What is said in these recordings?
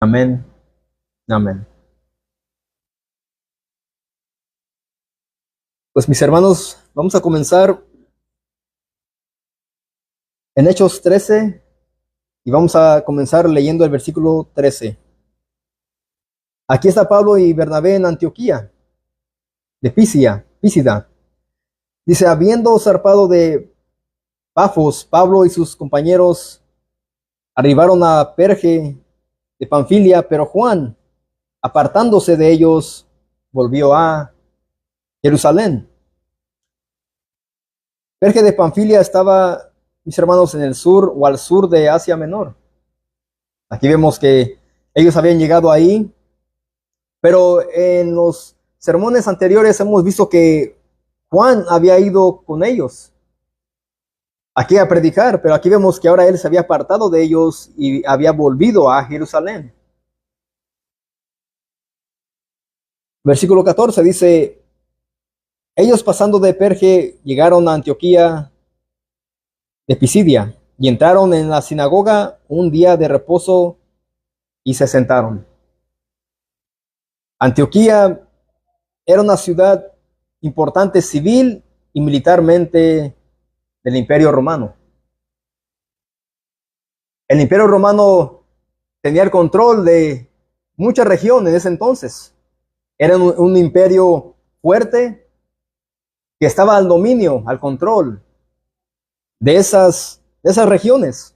Amén. Amén. Pues mis hermanos, vamos a comenzar en Hechos 13 y vamos a comenzar leyendo el versículo 13. Aquí está Pablo y Bernabé en Antioquía, de Písida. Dice, habiendo zarpado de Pafos, Pablo y sus compañeros arribaron a Perge de Panfilia, pero Juan, apartándose de ellos, volvió a Jerusalén. Perge de Panfilia estaba, mis hermanos, en el sur o al sur de Asia Menor. Aquí vemos que ellos habían llegado ahí, pero en los sermones anteriores hemos visto que Juan había ido con ellos aquí a predicar, pero aquí vemos que ahora él se había apartado de ellos y había volvido a Jerusalén. Versículo 14 dice, ellos pasando de Perge llegaron a Antioquía de Pisidia y entraron en la sinagoga un día de reposo y se sentaron. Antioquía era una ciudad importante civil y militarmente del Imperio Romano. El Imperio Romano tenía el control de muchas regiones en ese entonces. Era un imperio fuerte que estaba al dominio, al control de esas regiones.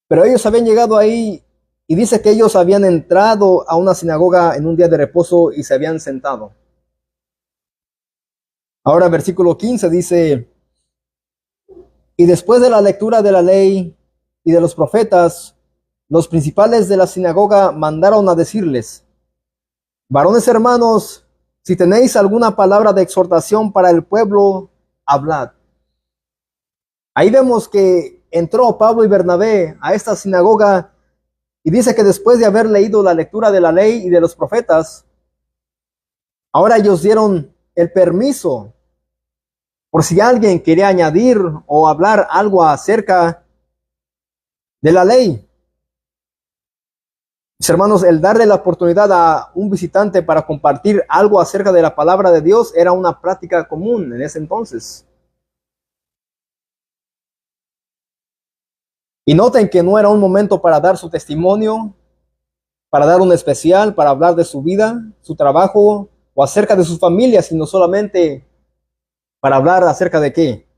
Pero ellos habían llegado ahí y dice que ellos habían entrado a una sinagoga en un día de reposo y se habían sentado. Ahora versículo 15 dice, y después de la lectura de la ley y de los profetas, los principales de la sinagoga mandaron a decirles, varones hermanos, si tenéis alguna palabra de exhortación para el pueblo, hablad. Ahí vemos que entró Pablo y Bernabé a esta sinagoga y dice que después de haber leído la lectura de la ley y de los profetas, ahora ellos dieron el permiso por si alguien quería añadir o hablar algo acerca de la ley. Mis hermanos, el darle la oportunidad a un visitante para compartir algo acerca de la palabra de Dios era una práctica común en ese entonces. Y noten que no era un momento para dar su testimonio, para dar un especial, para hablar de su vida, su trabajo o acerca de sus familias, sino solamente para hablar acerca de qué,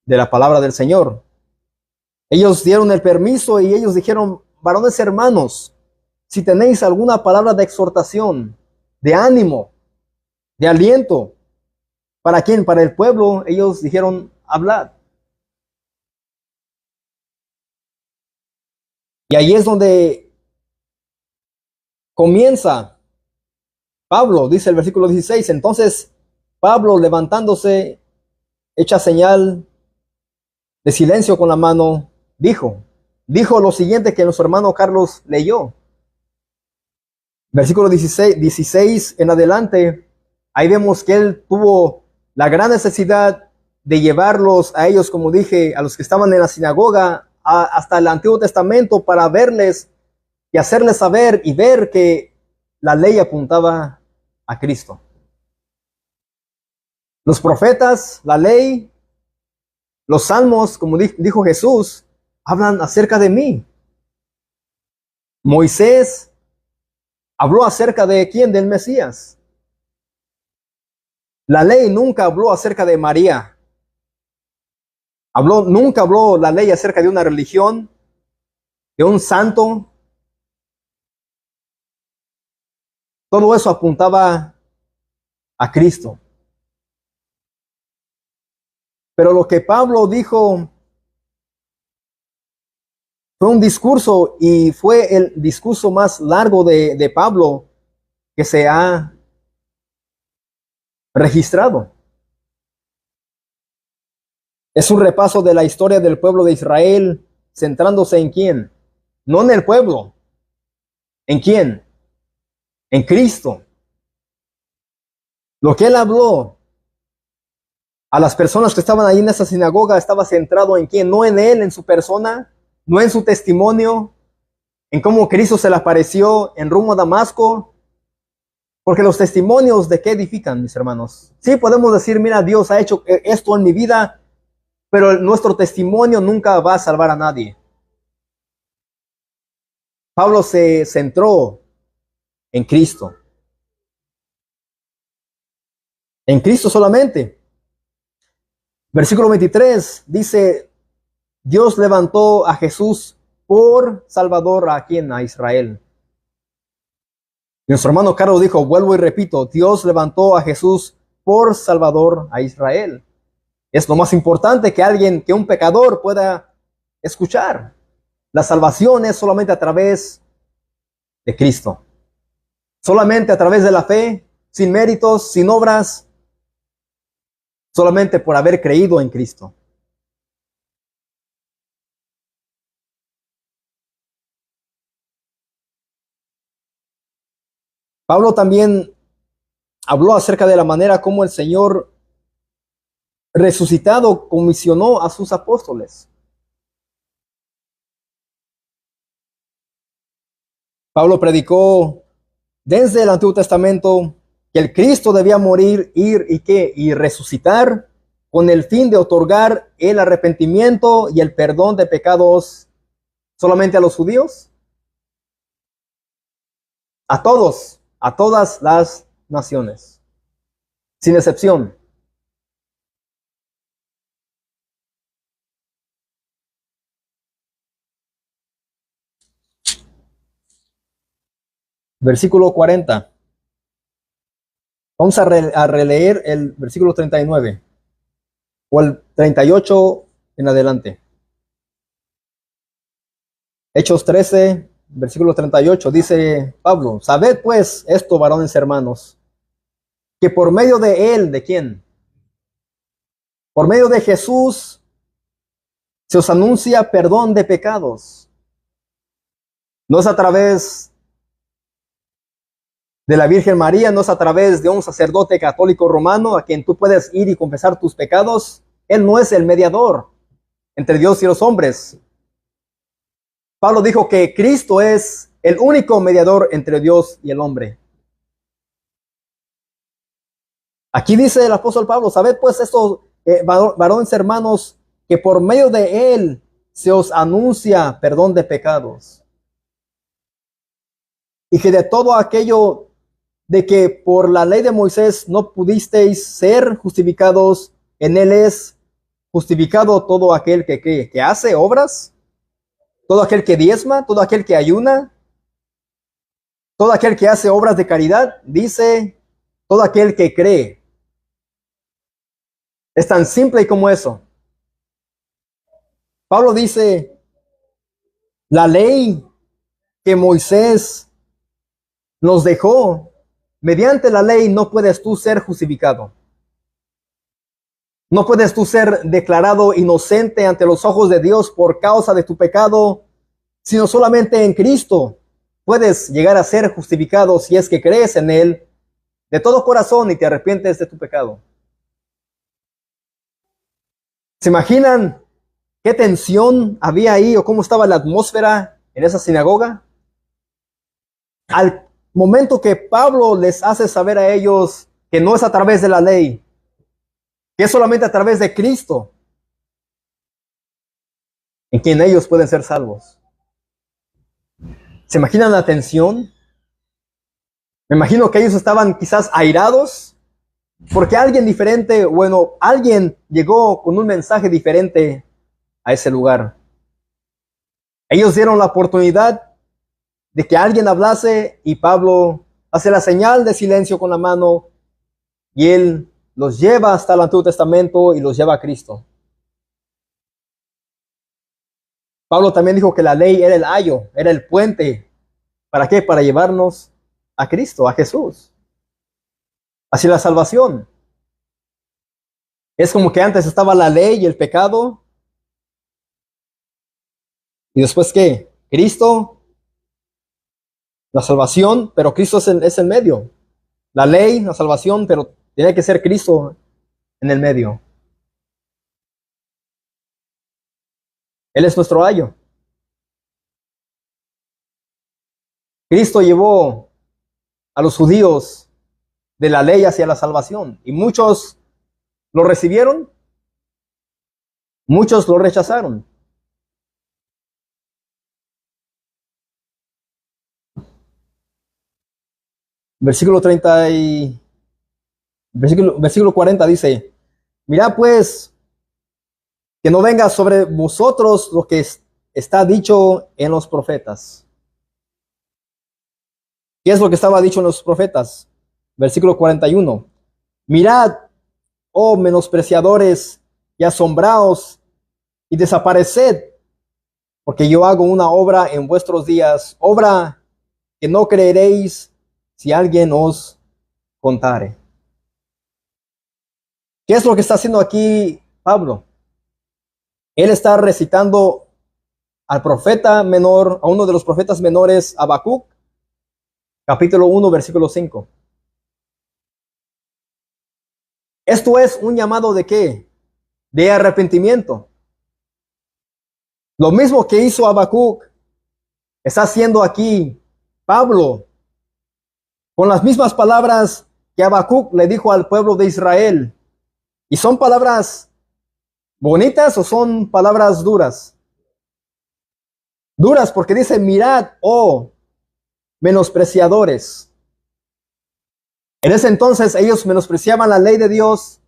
de la palabra del Señor. Ellos dieron el permiso y ellos dijeron, varones hermanos, si tenéis alguna palabra de exhortación, de ánimo, de aliento, ¿para quién? Para el pueblo, ellos dijeron, hablad. Y ahí es donde comienza Pablo, dice el versículo 16, entonces Pablo levantándose, hecha señal de silencio con la mano, dijo lo siguiente que nuestro hermano Carlos leyó. Versículo 16 en adelante, ahí vemos que él tuvo la gran necesidad de llevarlos a ellos, como dije, a los que estaban en la sinagoga, hasta el Antiguo Testamento, para verles y hacerles saber y ver que la ley apuntaba a Cristo. Los profetas, la ley, los salmos, como dijo Jesús, hablan acerca de mí. Moisés habló acerca de quién, del Mesías. La ley nunca habló acerca de María. Nunca habló la ley acerca de una religión, de un santo. Todo eso apuntaba a Cristo. Pero lo que Pablo dijo fue un discurso y fue el discurso más largo de Pablo que se ha registrado. Es un repaso de la historia del pueblo de Israel, centrándose en quién. No en el pueblo. ¿En quién? En Cristo. Lo que él habló a las personas que estaban ahí en esa sinagoga estaba centrado en quién, no en él, en su persona, no en su testimonio, en cómo Cristo se le apareció en rumbo a Damasco, porque los testimonios de qué edifican, mis hermanos. Sí, podemos decir, mira, Dios ha hecho esto en mi vida, pero nuestro testimonio nunca va a salvar a nadie. Pablo se centró en Cristo. En Cristo solamente. Versículo 23 dice, Dios levantó a Jesús por Salvador a quien, a Israel. Nuestro hermano Carlos dijo, vuelvo y repito, Dios levantó a Jesús por Salvador a Israel. Es lo más importante que un pecador pueda escuchar. La salvación es solamente a través de Cristo. Solamente a través de la fe, sin méritos, sin obras, solamente por haber creído en Cristo. Pablo también habló acerca de la manera como el Señor resucitado comisionó a sus apóstoles. Pablo predicó desde el Antiguo Testamento que el Cristo debía morir, ir y resucitar con el fin de otorgar el arrepentimiento y el perdón de pecados solamente a los judíos, a todos, a todas las naciones, sin excepción. Versículo 40. Vamos a releer el versículo 39 o el 38 en adelante. Hechos 13, versículo 38, dice Pablo, sabed pues esto, varones hermanos, que por medio de él, ¿de quién? Por medio de Jesús se os anuncia perdón de pecados. No es a través de la Virgen María, no es a través de un sacerdote católico romano a quien tú puedes ir y confesar tus pecados. Él no es el mediador entre Dios y los hombres. Pablo dijo que Cristo es el único mediador entre Dios y el hombre. Aquí dice el apóstol Pablo, sabed pues esto, varones hermanos, que por medio de él se os anuncia perdón de pecados. Y que de todo aquello de que por la ley de Moisés no pudisteis ser justificados, en él es justificado todo aquel que hace obras, todo aquel que diezma, todo aquel que ayuna, todo aquel que hace obras de caridad, dice, todo aquel que cree. Es tan simple como eso. Pablo dice, la ley que Moisés nos dejó, mediante la ley no puedes tú ser justificado. No puedes tú ser declarado inocente ante los ojos de Dios por causa de tu pecado, sino solamente en Cristo puedes llegar a ser justificado si es que crees en Él de todo corazón y te arrepientes de tu pecado. ¿Se imaginan qué tensión había ahí o cómo estaba la atmósfera en esa sinagoga? Al momento que Pablo les hace saber a ellos que no es a través de la ley, que es solamente a través de Cristo en quien ellos pueden ser salvos. ¿Se imaginan la tensión? Me imagino que ellos estaban quizás airados porque alguien diferente, bueno, alguien llegó con un mensaje diferente a ese lugar. Ellos dieron la oportunidad de que alguien hablase y Pablo hace la señal de silencio con la mano y él los lleva hasta el Antiguo Testamento y los lleva a Cristo. Pablo también dijo que la ley era el ayo, era el puente. ¿Para qué? Para llevarnos a Cristo, a Jesús, hacia la salvación. Es como que antes estaba la ley y el pecado. ¿Y después qué? Cristo, la salvación, pero Cristo es el medio. La ley, la salvación, pero tiene que ser Cristo en el medio. Él es nuestro ayo. Cristo llevó a los judíos de la ley hacia la salvación. Y muchos lo recibieron, muchos lo rechazaron. Versículo 30 y versículo 40 dice: mirad pues que no venga sobre vosotros lo que está dicho en los profetas. ¿Qué es lo que estaba dicho en los profetas? Versículo 41. Mirad, oh menospreciadores, y asombraos, y desapareced, porque yo hago una obra en vuestros días, obra que no creeréis si alguien os contare. ¿Qué es lo que está haciendo aquí Pablo? Él está recitando al profeta menor, a uno de los profetas menores, Habacuc, capítulo 1, versículo 5. Esto es un llamado ¿de qué? De arrepentimiento. Lo mismo que hizo Habacuc, está haciendo aquí Pablo, con las mismas palabras que Habacuc le dijo al pueblo de Israel. ¿Y son palabras bonitas o son palabras duras? Duras porque dice: mirad, oh menospreciadores. En ese entonces ellos menospreciaban la ley de Dios,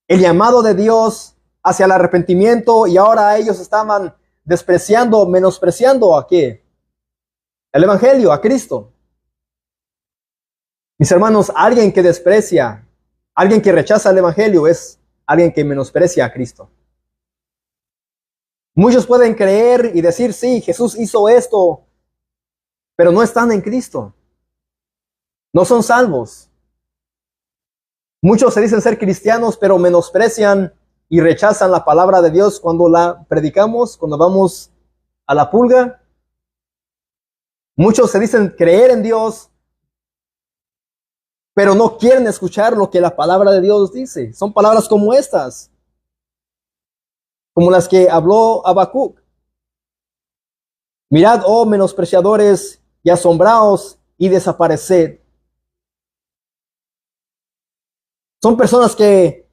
el llamado de Dios hacia el arrepentimiento, y ahora ellos estaban despreciando, menospreciando ¿a qué? El evangelio, a Cristo. Mis hermanos, alguien que desprecia, alguien que rechaza el evangelio es alguien que menosprecia a Cristo. Muchos pueden creer y decir: sí, Jesús hizo esto, pero no están en Cristo. No son salvos. Muchos se dicen ser cristianos, pero menosprecian y rechazan la palabra de Dios cuando la predicamos, cuando vamos a la pulga. Muchos se dicen creer en Dios, pero no quieren escuchar lo que la palabra de Dios dice. Son palabras como estas, como las que habló Habacuc. Mirad, oh menospreciadores, y asombraos y desapareced. Son personas que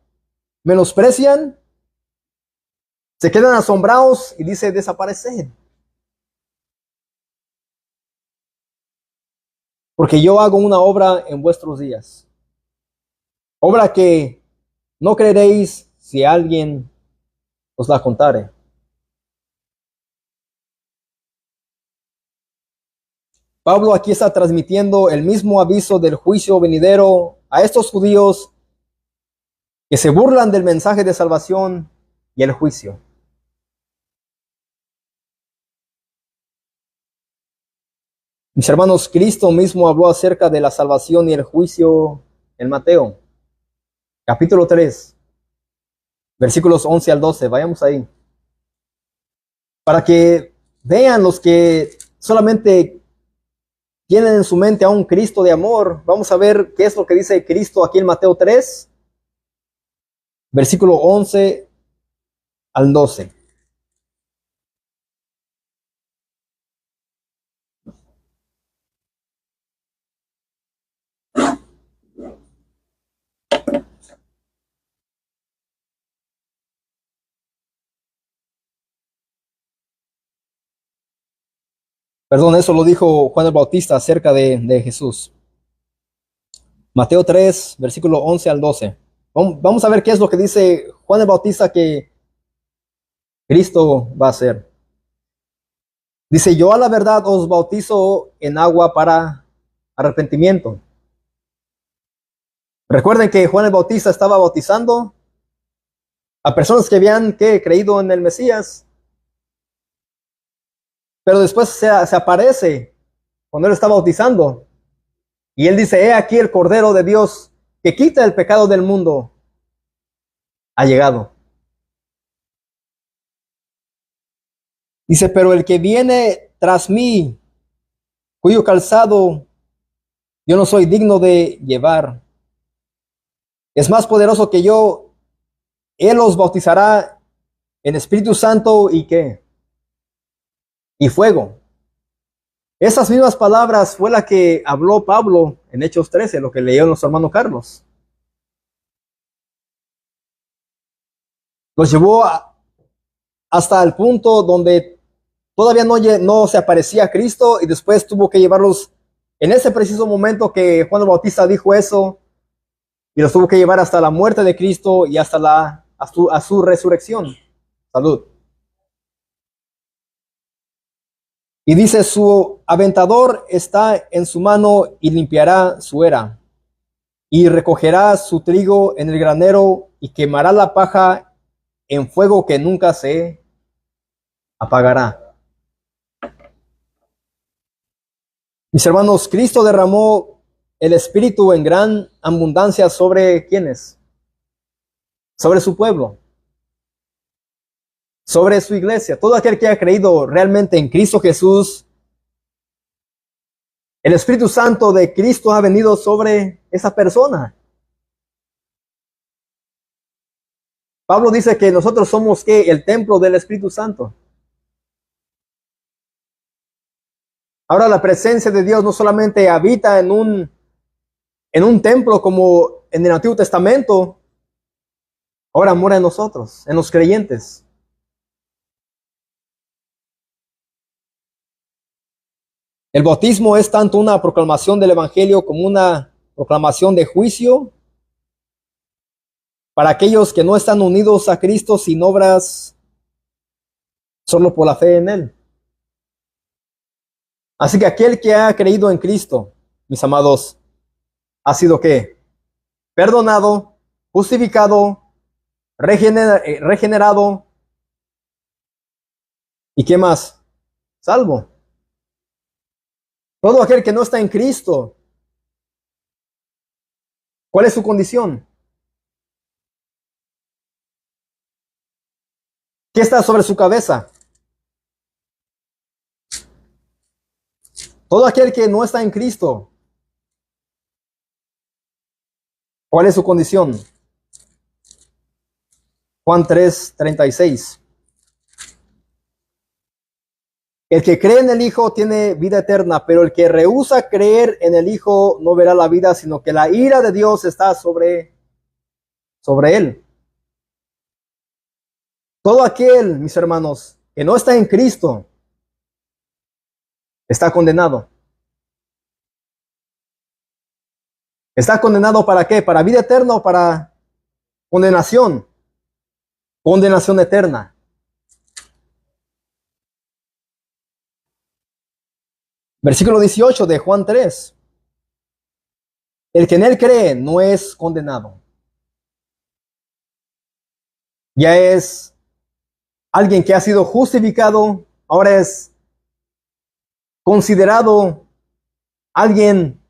menosprecian, se quedan asombrados y dice: desapareced. Porque yo hago una obra en vuestros días. Obra que no creeréis si alguien os la contare. Pablo aquí está transmitiendo el mismo aviso del juicio venidero a estos judíos que se burlan del mensaje de salvación y el juicio. Mis hermanos, Cristo mismo habló acerca de la salvación y el juicio en Mateo, capítulo 3, versículos 11 al 12. Vayamos ahí. Para que vean los que solamente tienen en su mente a un Cristo de amor. Vamos a ver qué es lo que dice Cristo aquí en Mateo 3, versículo 11 al 12. Perdón, eso lo dijo Juan el Bautista acerca de Jesús. Mateo 3, versículo 11 al 12. Vamos a ver qué es lo que dice Juan el Bautista que Cristo va a hacer. Dice: yo a la verdad os bautizo en agua para arrepentimiento. Recuerden que Juan el Bautista estaba bautizando a personas que habían creído en el Mesías. Pero después se aparece cuando él está bautizando. Y él dice: he aquí el Cordero de Dios que quita el pecado del mundo. Ha llegado. Dice: pero el que viene tras mí, cuyo calzado yo no soy digno de llevar, es más poderoso que yo. Él os bautizará en Espíritu Santo y ¿qué? Y fuego. Esas mismas palabras fue la que habló Pablo en Hechos 13, lo que leyó nuestro hermano Carlos. Los llevó hasta el punto donde todavía no se aparecía Cristo, y después tuvo que llevarlos en ese preciso momento que Juan el Bautista dijo eso, y los tuvo que llevar hasta la muerte de Cristo y hasta a su resurrección. Salud. Y dice, su aventador está en su mano y limpiará su era, y recogerá su trigo en el granero y quemará la paja en fuego que nunca se apagará. Mis hermanos, Cristo derramó el Espíritu en gran abundancia sobre ¿quiénes? Sobre su pueblo, sobre su iglesia. Todo aquel que ha creído realmente en Cristo Jesús, el Espíritu Santo de Cristo ha venido sobre esa persona. Pablo dice que nosotros somos ¿qué? El templo del Espíritu Santo. Ahora la presencia de Dios no solamente habita en un templo como en el Antiguo Testamento, ahora mora en nosotros, en los creyentes. El bautismo es tanto una proclamación del Evangelio como una proclamación de juicio para aquellos que no están unidos a Cristo sin obras, solo por la fe en Él. Así que aquel que ha creído en Cristo, mis amados, ha sido ¿qué? Perdonado, justificado, regenerado, ¿y qué más? Salvo. Todo aquel que no está en Cristo, ¿cuál es su condición? ¿Qué está sobre su cabeza? Todo aquel que no está en Cristo, ¿cuál es su condición? Juan 3:36. El que cree en el Hijo tiene vida eterna, pero el que rehúsa creer en el Hijo no verá la vida, sino que la ira de Dios está sobre él. Todo aquel, mis hermanos, que no está en Cristo, está condenado. ¿Está condenado para qué? ¿Para vida eterna o para condenación? Condenación eterna. Versículo 18 de Juan 3. El que en él cree no es condenado. Ya es alguien que ha sido justificado, ahora es considerado alguien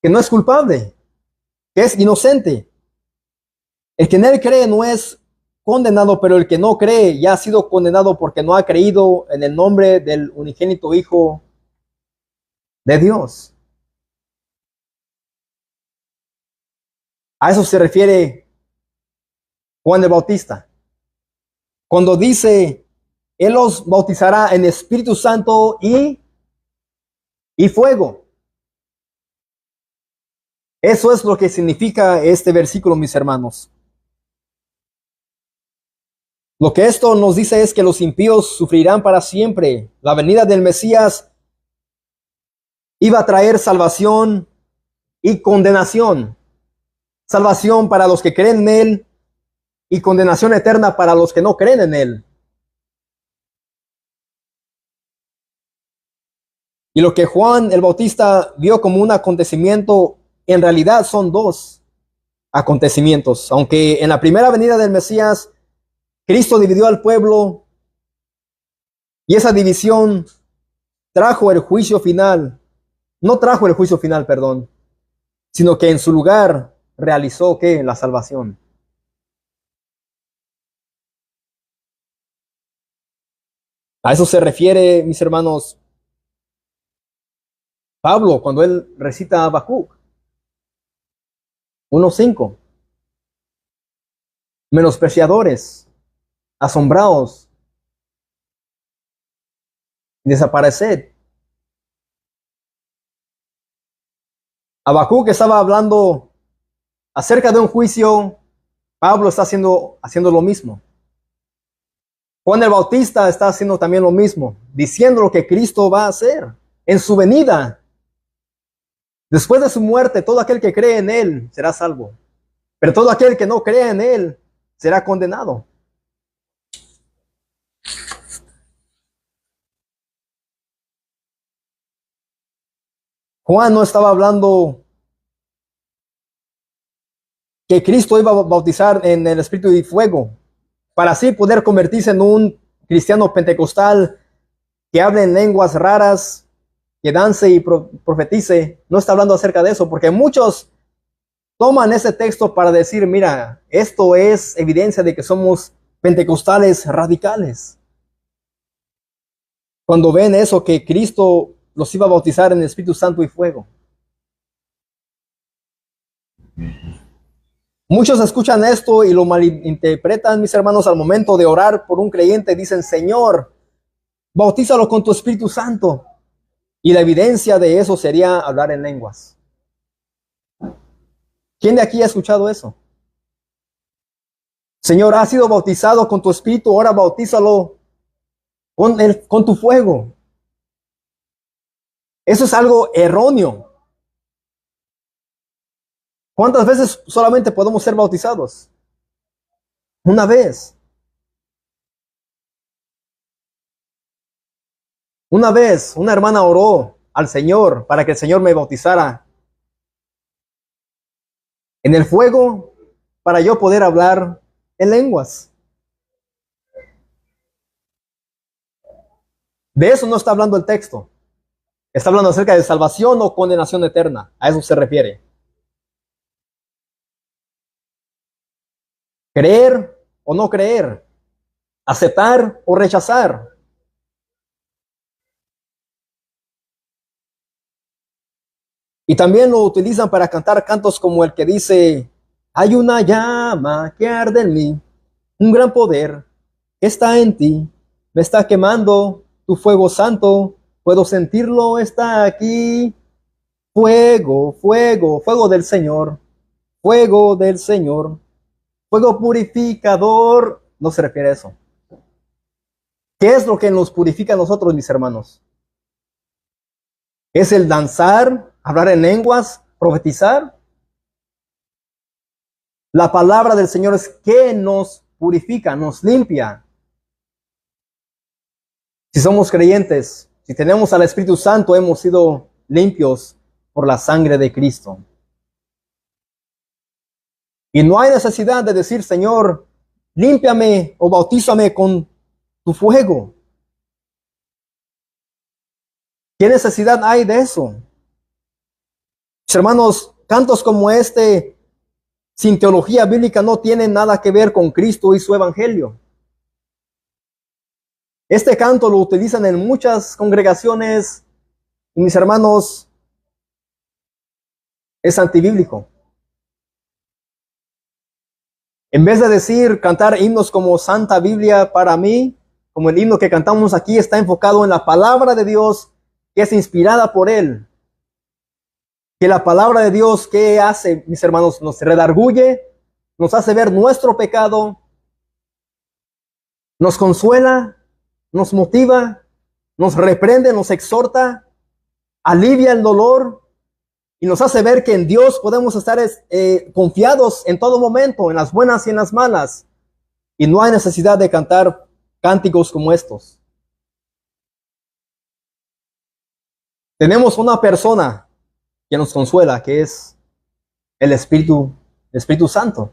que no es culpable, que es inocente. El que en él cree no es condenado, pero el que no cree ya ha sido condenado porque no ha creído en el nombre del unigénito Hijo de Dios. A eso se refiere Juan el Bautista. Cuando dice, Él los bautizará en Espíritu Santo y fuego. Eso es lo que significa este versículo, mis hermanos. Lo que esto nos dice es que los impíos sufrirán para siempre. La venida del Mesías iba a traer salvación y condenación. Salvación para los que creen en Él y condenación eterna para los que no creen en Él. Y lo que Juan el Bautista vio como un acontecimiento, en realidad son dos acontecimientos. Aunque en la primera venida del Mesías, Cristo dividió al pueblo y esa división trajo el juicio final. No trajo el juicio final, perdón, sino que en su lugar realizó ¿qué? La salvación. A eso se refiere, mis hermanos, Pablo cuando él recita a Habacuc 1:5. Menospreciadores, asombrados, desaparecer. Habacuc estaba hablando acerca de un juicio. Pablo está haciendo lo mismo. Juan el Bautista está haciendo también lo mismo, diciendo lo que Cristo va a hacer en su venida. Después de su muerte, todo aquel que cree en él será salvo, pero todo aquel que no crea en él será condenado. Juan no estaba hablando que Cristo iba a bautizar en el Espíritu y fuego, para así poder convertirse en un cristiano pentecostal que hable en lenguas raras, que dance y profetice. No está hablando acerca de eso, porque muchos toman ese texto para decir, mira, esto es evidencia de que somos pentecostales radicales. Cuando ven eso, que Cristo los iba a bautizar en el Espíritu Santo y fuego. Muchos escuchan esto y lo malinterpretan, mis hermanos, al momento de orar por un creyente. Dicen, Señor, bautízalo con tu Espíritu Santo. Y la evidencia de eso sería hablar en lenguas. ¿Quién de aquí ha escuchado eso? Señor, ha sido bautizado con tu Espíritu, ahora bautízalo con tu fuego. Eso es algo erróneo. ¿Cuántas veces solamente podemos ser bautizados? Una vez. Una vez una hermana oró al Señor para que el Señor me bautizara en el fuego para yo poder hablar en lenguas. De eso no está hablando el texto. Está hablando acerca de salvación o condenación eterna. A eso se refiere. Creer o no creer. Aceptar o rechazar. Y también lo utilizan para cantar cantos como el que dice, hay una llama que arde en mí, un gran poder que está en ti, me está quemando tu fuego santo, puedo sentirlo, está aquí. Fuego, fuego, fuego del Señor, fuego del Señor, fuego purificador. No se refiere a eso. ¿Qué es lo que nos purifica a nosotros, mis hermanos? ¿Es el danzar, hablar en lenguas, profetizar? La palabra del Señor es que nos purifica, nos limpia. Si somos creyentes, si tenemos al Espíritu Santo, hemos sido limpios por la sangre de Cristo. Y no hay necesidad de decir, Señor, límpiame o bautízame con tu fuego. ¿Qué necesidad hay de eso? Mis hermanos, cantos como este, sin teología bíblica, no tienen nada que ver con Cristo y su evangelio. Este canto lo utilizan en muchas congregaciones y, mis hermanos, es antibíblico. En vez de decir, cantar himnos como Santa Biblia para mí, como el himno que cantamos aquí, está enfocado en la palabra de Dios, que es inspirada por Él. Que la palabra de Dios, ¿qué hace, mis hermanos? Nos redarguye, nos hace ver nuestro pecado, nos consuela, nos motiva, nos reprende, nos exhorta, alivia el dolor y nos hace ver que en Dios podemos estar confiados en todo momento, en las buenas y en las malas. Y no hay necesidad de cantar cánticos como estos. Tenemos una persona que nos consuela, que es el Espíritu Santo.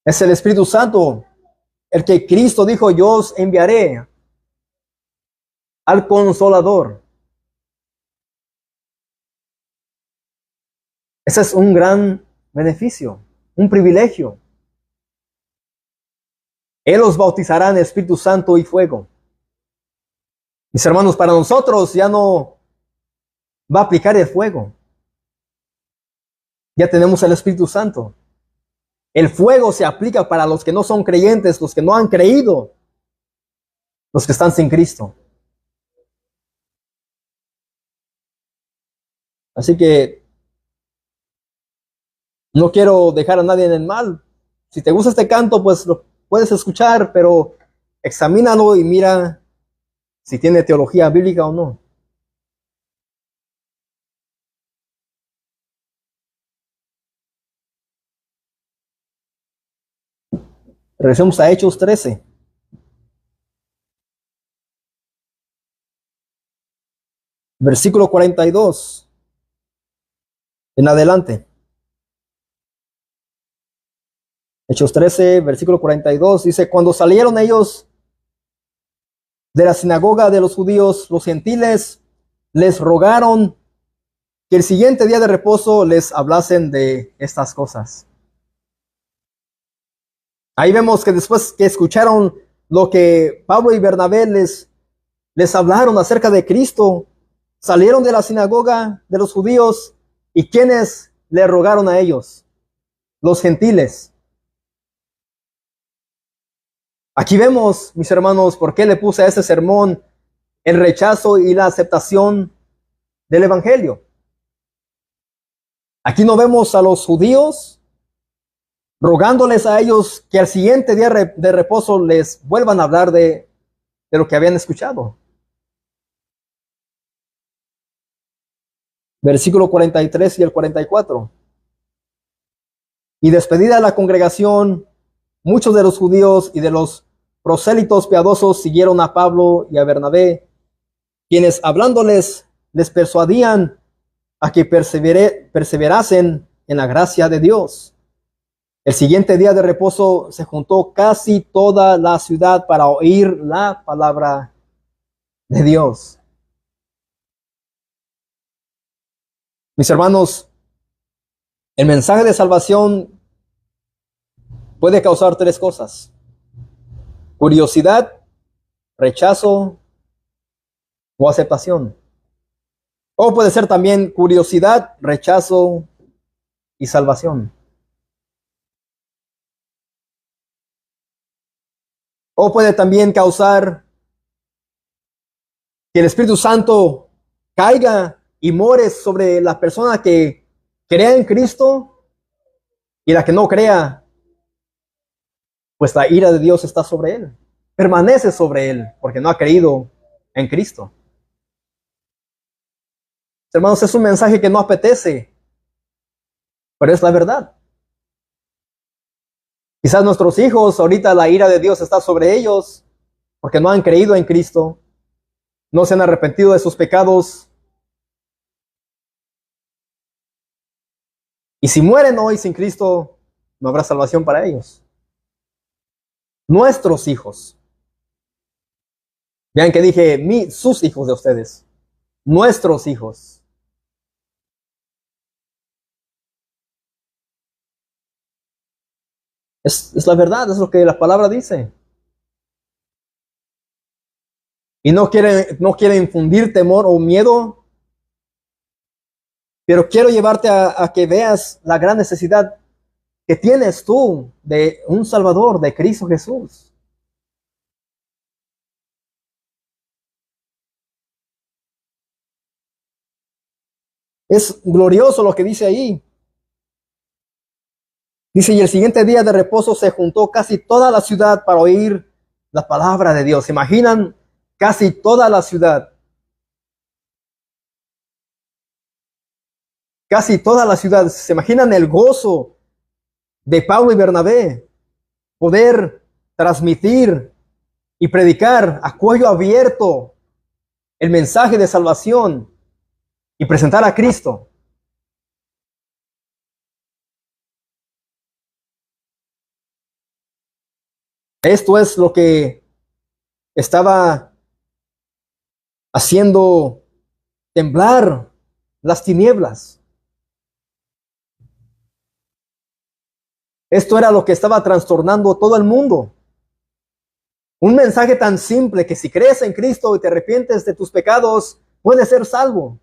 Es el Espíritu Santo el que Cristo dijo, yo os enviaré al Consolador. Ese es un gran beneficio, un privilegio. Él os bautizará en Espíritu Santo y fuego. Mis hermanos, para nosotros ya no va a aplicar el fuego. Ya tenemos el Espíritu Santo. El fuego se aplica para los que no son creyentes, los que no han creído. los que están sin Cristo. Así que no quiero dejar a nadie en el mal. Si te gusta este canto, pues lo puedes escuchar, pero examínalo y mira si tiene teología bíblica o no. Regresemos a Hechos 13, versículo 42 en adelante. Hechos 13, versículo 42 dice: cuando salieron ellos de la sinagoga de los judíos, los gentiles les rogaron que el siguiente día de reposo les hablasen de estas cosas. Ahí vemos que después que escucharon lo que Pablo y Bernabé les hablaron acerca de Cristo, salieron de la sinagoga de los judíos y quienes le rogaron a ellos, los gentiles. Aquí vemos, mis hermanos, por qué le puse a ese sermón el rechazo y la aceptación del evangelio. Aquí no vemos a los judíos rogándoles a ellos que al siguiente día de reposo les vuelvan a hablar de lo que habían escuchado. Versículo 43 y el 44. Y despedida la congregación, muchos de los judíos y de los prosélitos piadosos siguieron a Pablo y a Bernabé, quienes hablándoles les persuadían a que perseverasen en la gracia de Dios. El siguiente día de reposo se juntó casi toda la ciudad para oír la palabra de Dios. Mis hermanos, el mensaje de salvación puede causar tres cosas: curiosidad, rechazo o aceptación. O puede ser también curiosidad, rechazo y salvación. O puede también causar que el Espíritu Santo caiga y more sobre la persona que crea en Cristo, y la que no crea, pues la ira de Dios está sobre él, permanece sobre él, porque no ha creído en Cristo. Hermanos, es un mensaje que no apetece, pero es la verdad. Quizás nuestros hijos, ahorita la ira de Dios está sobre ellos, porque no han creído en Cristo, no se han arrepentido de sus pecados. Y si mueren hoy sin Cristo, no habrá salvación para ellos. Nuestros hijos. Vean que dije sus hijos de ustedes. Nuestros hijos. Es la verdad, es lo que la palabra dice. Y no quiere infundir temor o miedo, pero quiero llevarte a que veas la gran necesidad que tienes tú de un Salvador, de Cristo Jesús. Es glorioso lo que dice ahí. Dice: y el siguiente día de reposo se juntó casi toda la ciudad para oír la palabra de Dios. ¿Se imaginan? Casi toda la ciudad. Casi toda la ciudad. ¿Se imaginan el gozo de Pablo y Bernabé? Poder transmitir y predicar a cuello abierto el mensaje de salvación y presentar a Cristo. Esto es lo que estaba haciendo temblar las tinieblas. Esto era lo que estaba trastornando todo el mundo. Un mensaje tan simple que si crees en Cristo y te arrepientes de tus pecados, puedes ser salvo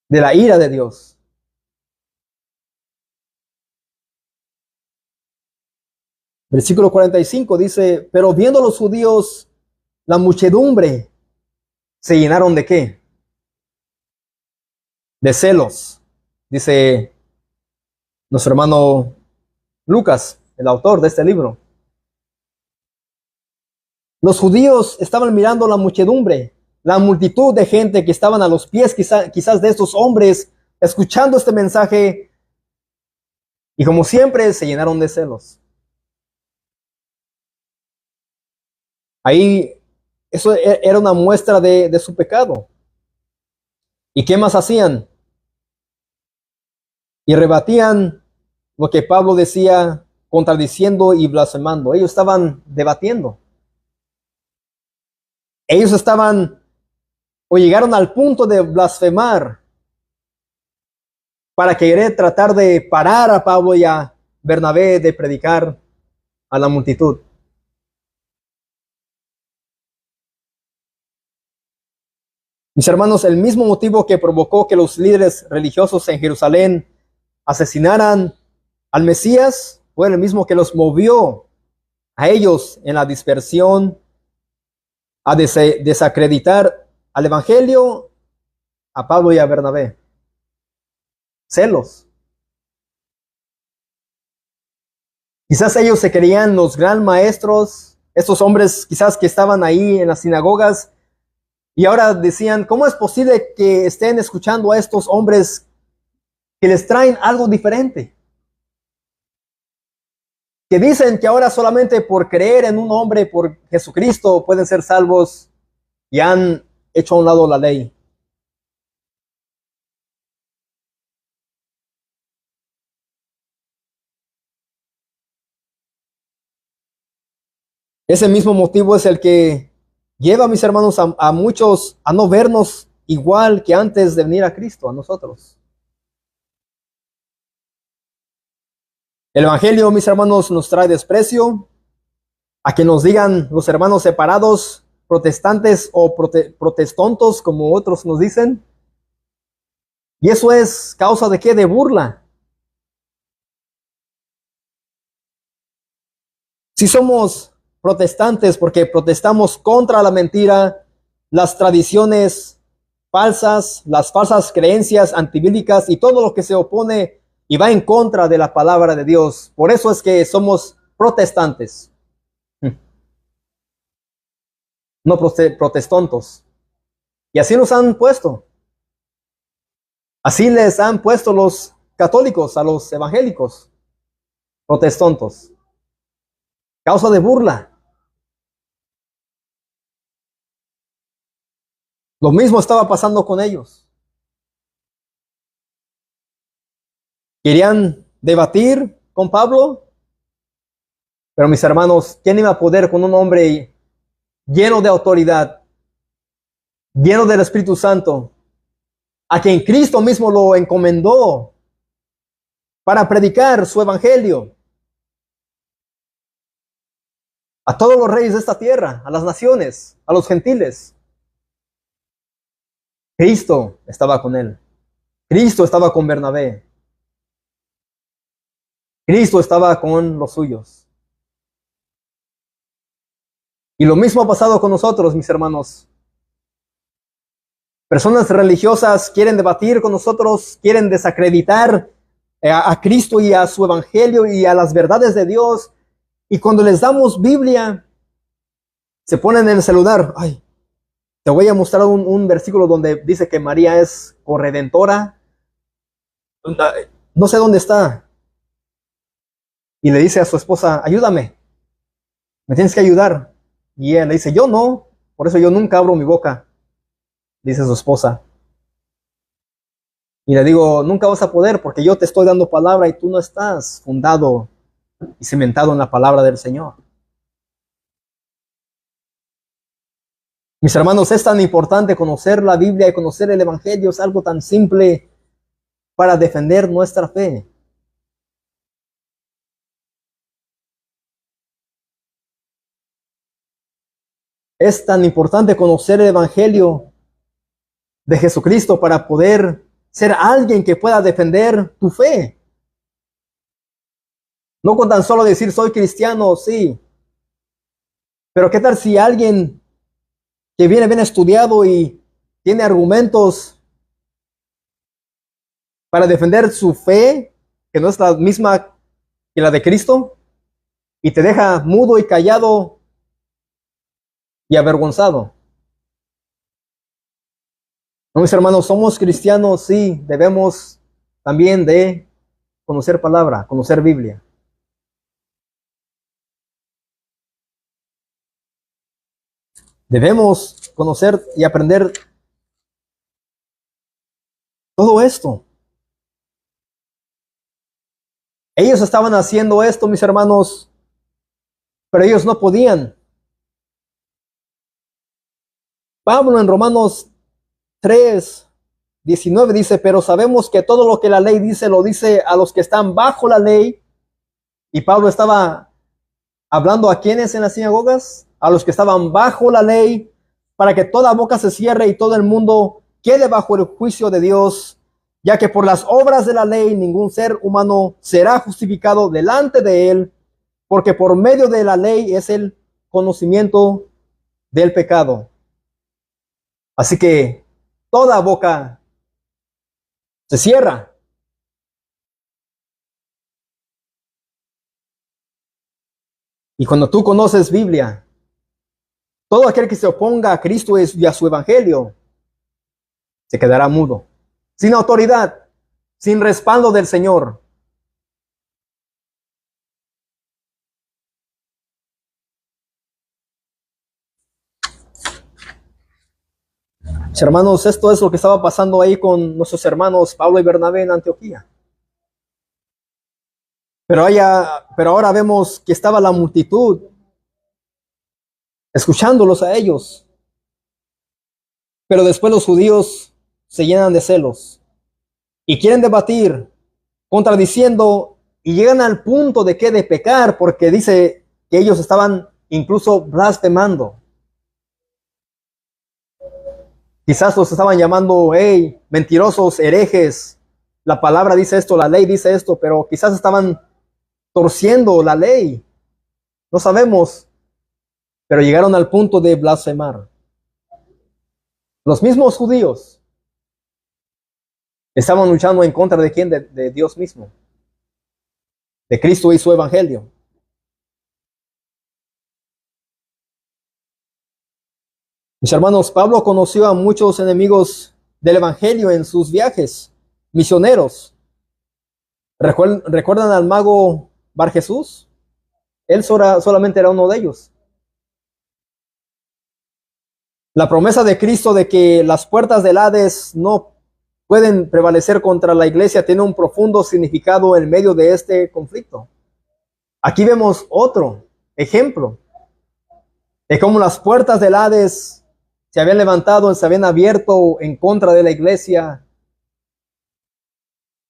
de la ira de Dios. Versículo 45 dice, pero viendo los judíos la muchedumbre, se llenaron ¿de qué? De celos. Dice nuestro hermano Lucas, el autor de este libro. Los judíos estaban mirando la muchedumbre, la multitud de gente que estaban a los pies quizás de estos hombres, escuchando este mensaje, y como siempre se llenaron de celos. Ahí, eso era una muestra de su pecado. ¿Y qué más hacían? Y rebatían lo que Pablo decía, contradiciendo y blasfemando. Ellos estaban debatiendo. Ellos estaban o llegaron al punto de blasfemar para querer tratar de parar a Pablo y a Bernabé de predicar a la multitud. Mis hermanos, el mismo motivo que provocó que los líderes religiosos en Jerusalén asesinaran al Mesías fue el mismo que los movió a ellos en la dispersión a desacreditar al Evangelio, a Pablo y a Bernabé. Celos. Quizás ellos se creían los gran maestros, estos hombres quizás que estaban ahí en las sinagogas, y ahora decían, ¿cómo es posible que estén escuchando a estos hombres que les traen algo diferente? Que dicen que ahora solamente por creer en un hombre, por Jesucristo, pueden ser salvos y han hecho a un lado la ley. Ese mismo motivo es el que lleva, mis hermanos, a muchos a no vernos igual que antes de venir a Cristo, a nosotros. El Evangelio, mis hermanos, nos trae desprecio, a que nos digan los hermanos separados, protestantes o protestontos, como otros nos dicen. Y eso es causa de qué? De burla. Si somos protestantes porque protestamos contra la mentira, las tradiciones falsas, las falsas creencias antibíblicas y todo lo que se opone y va en contra de la palabra de Dios. Por eso es que somos protestantes, no protestantes. Y así nos han puesto. Así les han puesto los católicos a los evangélicos, protestantes. Causa de burla. Lo mismo estaba pasando con ellos. Querían debatir con Pablo, pero mis hermanos, ¿quién iba a poder con un hombre lleno de autoridad, lleno del Espíritu Santo, a quien Cristo mismo lo encomendó para predicar su evangelio a todos los reyes de esta tierra, a las naciones, a los gentiles? Cristo estaba con él. Cristo estaba con Bernabé. Cristo estaba con los suyos. Y lo mismo ha pasado con nosotros, mis hermanos. Personas religiosas quieren debatir con nosotros, quieren desacreditar a Cristo y a su evangelio y a las verdades de Dios. Y cuando les damos Biblia, se ponen en el celular. Ay, te voy a mostrar un versículo donde dice que María es corredentora. No sé dónde está. Y le dice a su esposa, ayúdame, me tienes que ayudar. Y ella le dice, yo no, por eso yo nunca abro mi boca, dice su esposa. Y le digo, nunca vas a poder porque yo te estoy dando palabra y tú no estás fundado y cimentado en la palabra del Señor. Mis hermanos, es tan importante conocer la Biblia y conocer el Evangelio, es algo tan simple para defender nuestra fe. Es tan importante conocer el Evangelio de Jesucristo para poder ser alguien que pueda defender tu fe. No con tan solo decir soy cristiano, sí. Pero ¿qué tal si alguien que viene bien estudiado y tiene argumentos para defender su fe, que no es la misma que la de Cristo, y te deja mudo y callado y avergonzado? No, mis hermanos, somos cristianos, sí, debemos también de conocer palabra, conocer Biblia. Debemos conocer y aprender todo esto. Ellos estaban haciendo esto, mis hermanos, pero ellos no podían. Pablo en Romanos 3:19 dice, pero sabemos que todo lo que la ley dice, lo dice a los que están bajo la ley. Y Pablo estaba hablando a quienes en las sinagogas, a los que estaban bajo la ley, para que toda boca se cierre y todo el mundo quede bajo el juicio de Dios, ya que por las obras de la ley ningún ser humano será justificado delante de él, porque por medio de la ley es el conocimiento del pecado. Así que toda boca se cierra. Y cuando tú conoces Biblia, todo aquel que se oponga a Cristo y a su evangelio se quedará mudo, sin autoridad, sin respaldo del Señor. Mis hermanos, esto es lo que estaba pasando ahí con nuestros hermanos Pablo y Bernabé en Antioquía. Pero ahora vemos que estaba la multitud escuchándolos a ellos. Pero después los judíos se llenan de celos y quieren debatir, contradiciendo, y llegan al punto de que de pecar, porque dice que ellos estaban incluso blasfemando. Quizás los estaban llamando, hey, mentirosos, herejes. La palabra dice esto, la ley dice esto, pero quizás estaban torciendo la ley. No sabemos, pero llegaron al punto de blasfemar. Los mismos judíos estaban luchando en contra de quién, de Dios mismo, de Cristo y su evangelio. Mis hermanos, Pablo conoció a muchos enemigos del evangelio en sus viajes misioneros. ¿Recuerdan al mago Bar Jesús? Él solamente era uno de ellos. La promesa de Cristo de que las puertas del Hades no pueden prevalecer contra la iglesia tiene un profundo significado en medio de este conflicto. Aquí vemos otro ejemplo de cómo las puertas del Hades se habían levantado, se habían abierto en contra de la iglesia,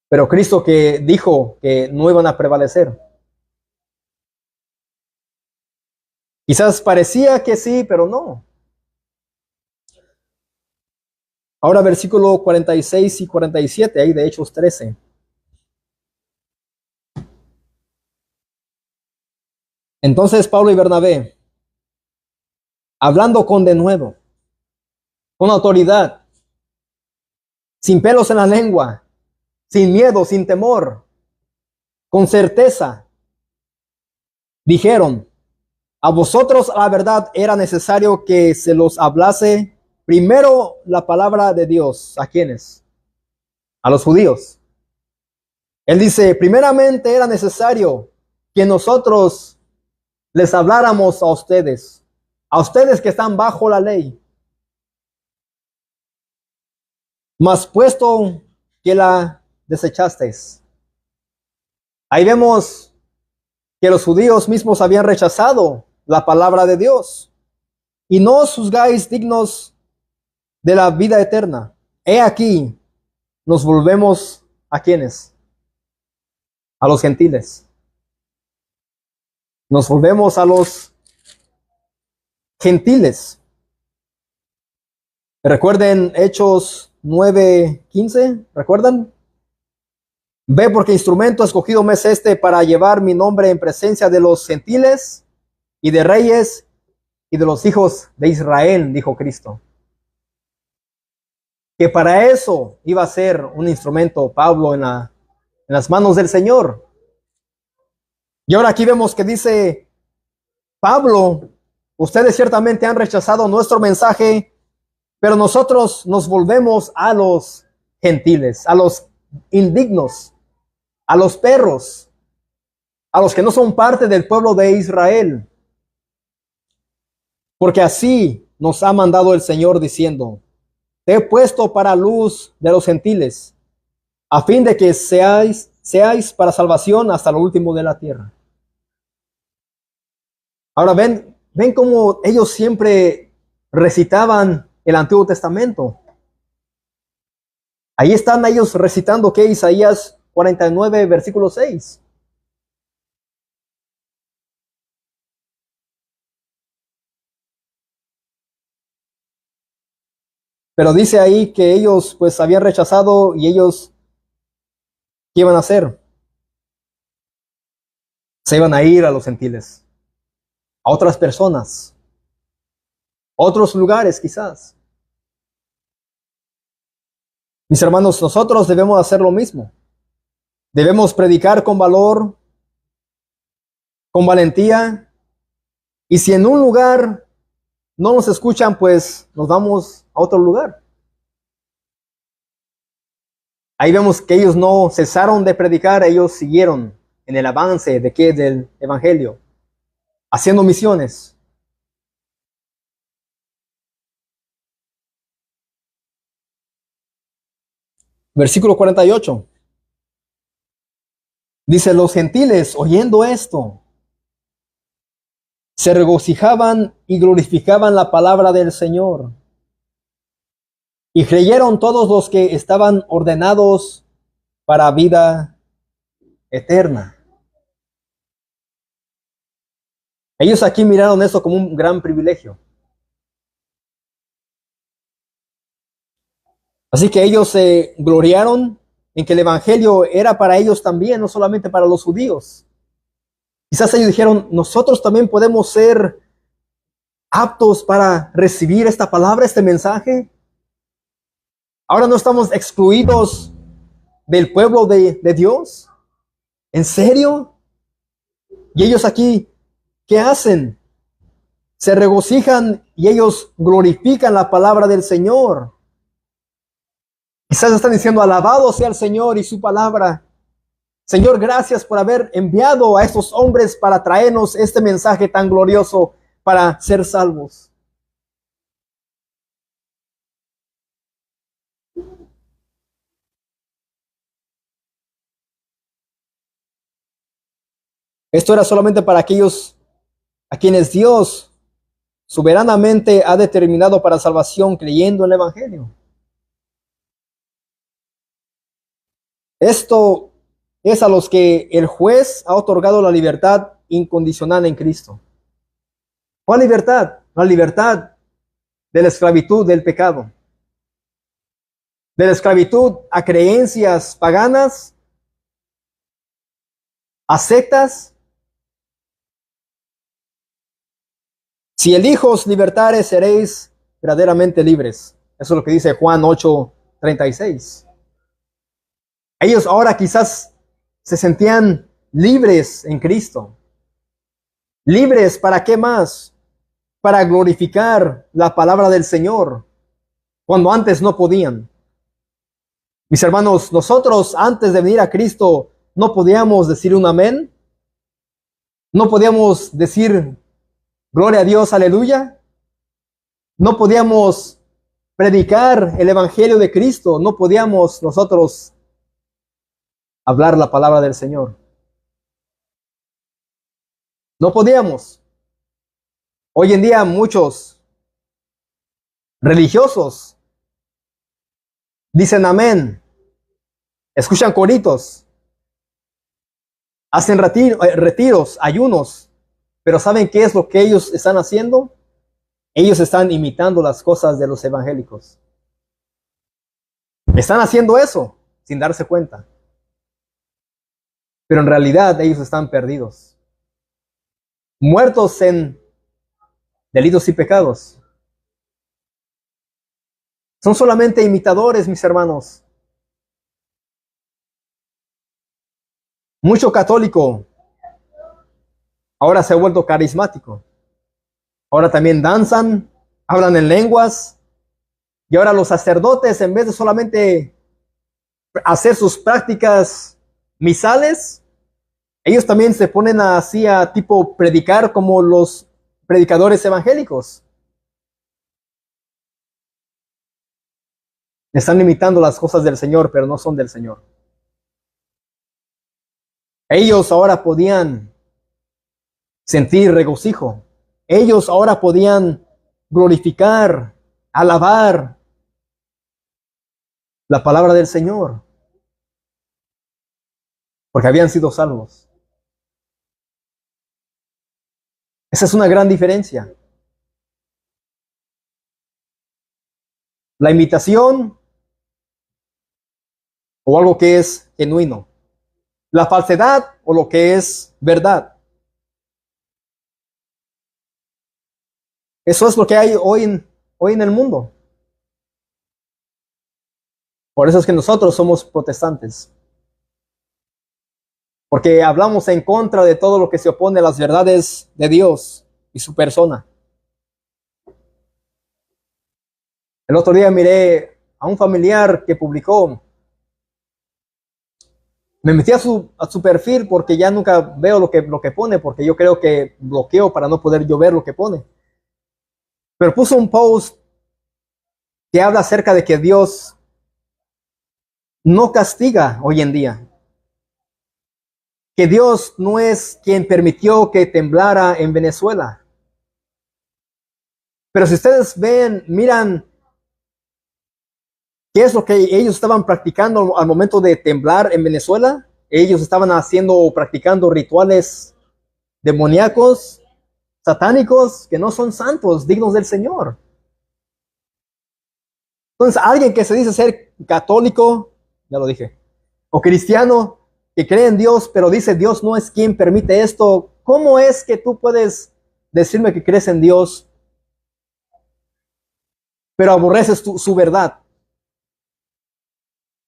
pero Cristo que dijo que no iban a prevalecer. Quizás parecía que sí, pero no. Ahora versículo 46 y 47, ahí de Hechos 13. Entonces Pablo y Bernabé, hablando con denuedo, con autoridad, sin pelos en la lengua, sin miedo, sin temor, con certeza, dijeron, a vosotros a la verdad era necesario que se los hablase primero la palabra de Dios. ¿A quiénes? A los judíos. Él dice, primeramente era necesario que nosotros les habláramos a ustedes que están bajo la ley. Mas puesto que la desechasteis. Ahí vemos que los judíos mismos habían rechazado la palabra de Dios. Y no os juzgáis dignos de la vida eterna. He aquí, nos volvemos a quienes, a los gentiles. Nos volvemos a los gentiles. Recuerden Hechos 9:15, ¿recuerdan? Ve, porque instrumento escogido me es este para llevar mi nombre en presencia de los gentiles y de reyes y de los hijos de Israel, dijo Cristo. Que para eso iba a ser un instrumento Pablo en las manos del Señor. Y ahora aquí vemos que dice Pablo, ustedes ciertamente han rechazado nuestro mensaje, pero nosotros nos volvemos a los gentiles, a los indignos, a los perros, a los que no son parte del pueblo de Israel. Porque así nos ha mandado el Señor diciendo, te he puesto para luz de los gentiles, a fin de que seáis para salvación hasta lo último de la tierra. Ahora ven cómo ellos siempre recitaban el Antiguo Testamento. Ahí están ellos recitando que Isaías 49, versículo 6. Pero dice ahí que ellos pues habían rechazado y ellos, ¿qué iban a hacer? Se iban a ir a los gentiles, a otras personas, a otros lugares quizás. Mis hermanos, nosotros debemos hacer lo mismo. Debemos predicar con valor, con valentía. Y si en un lugar no nos escuchan, pues nos vamos a otro lugar. Ahí vemos que ellos no cesaron de predicar, ellos siguieron en el avance del evangelio, haciendo misiones. Versículo 48. Dice, los gentiles, oyendo esto, se regocijaban y glorificaban la palabra del Señor. Y creyeron todos los que estaban ordenados para vida eterna. Ellos aquí miraron eso como un gran privilegio. Así que ellos se gloriaron en que el evangelio era para ellos también, no solamente para los judíos. Quizás ellos dijeron, nosotros también podemos ser aptos para recibir esta palabra, este mensaje. Ahora no estamos excluidos del pueblo de Dios. ¿En serio? Y ellos aquí, ¿qué hacen? Se regocijan y ellos glorifican la palabra del Señor. Quizás están diciendo, alabado sea el Señor y su palabra. Señor, gracias por haber enviado a estos hombres para traernos este mensaje tan glorioso para ser salvos. Esto era solamente para aquellos a quienes Dios soberanamente ha determinado para salvación creyendo en el evangelio. Esto es a los que el juez ha otorgado la libertad incondicional en Cristo. ¿Cuál libertad? La libertad de la esclavitud del pecado, de la esclavitud a creencias paganas, a sectas. Si el Hijo os libertare, seréis verdaderamente libres. Eso es lo que dice Juan 8:36. Ellos ahora quizás se sentían libres en Cristo. ¿Libres para qué más? Para glorificar la palabra del Señor, cuando antes no podían. Mis hermanos, nosotros antes de venir a Cristo no podíamos decir un amén. No podíamos decir gloria a Dios, aleluya. No podíamos predicar el evangelio de Cristo. No podíamos nosotros hablar la palabra del Señor. No podíamos. Hoy en día muchos religiosos dicen amén, escuchan coritos, hacen retiros, ayunos, pero ¿saben qué es lo que ellos están haciendo? Ellos están imitando las cosas de los evangélicos. Están haciendo eso sin darse cuenta. pero en realidad ellos están perdidos, muertos en delitos y pecados. Son solamente imitadores, mis hermanos. Mucho católico ahora se ha vuelto carismático. Ahora también danzan, hablan en lenguas. Y ahora los sacerdotes, en vez de solamente hacer sus prácticas misales, ellos también se ponen así a tipo predicar como los predicadores evangélicos. Están imitando las cosas del Señor, pero no son del Señor. Ellos ahora podían sentir regocijo. Ellos ahora podían glorificar, alabar la palabra del Señor, porque habían sido salvos. Esa es una gran diferencia. La imitación o algo que es genuino. La falsedad o lo que es verdad. Eso es lo que hay hoy en el mundo. Por eso es que nosotros somos protestantes. Porque hablamos en contra de todo lo que se opone a las verdades de Dios y su persona. El otro día miré a un familiar que publicó. Me metí a su perfil porque ya nunca veo lo que pone, porque yo creo que bloqueo para no poder yo ver lo que pone. Pero puso un post que habla acerca de que Dios no castiga hoy en día. Que Dios no es quien permitió que temblara en Venezuela. Pero si ustedes miran qué es lo que ellos estaban practicando al momento de temblar en Venezuela, ellos estaban practicando rituales demoníacos, satánicos, que no son santos, dignos del Señor. Entonces, alguien que se dice ser católico, ya lo dije, o cristiano, que cree en Dios, pero dice Dios no es quien permite esto, ¿cómo es que tú puedes decirme que crees en Dios, pero aborreces su verdad?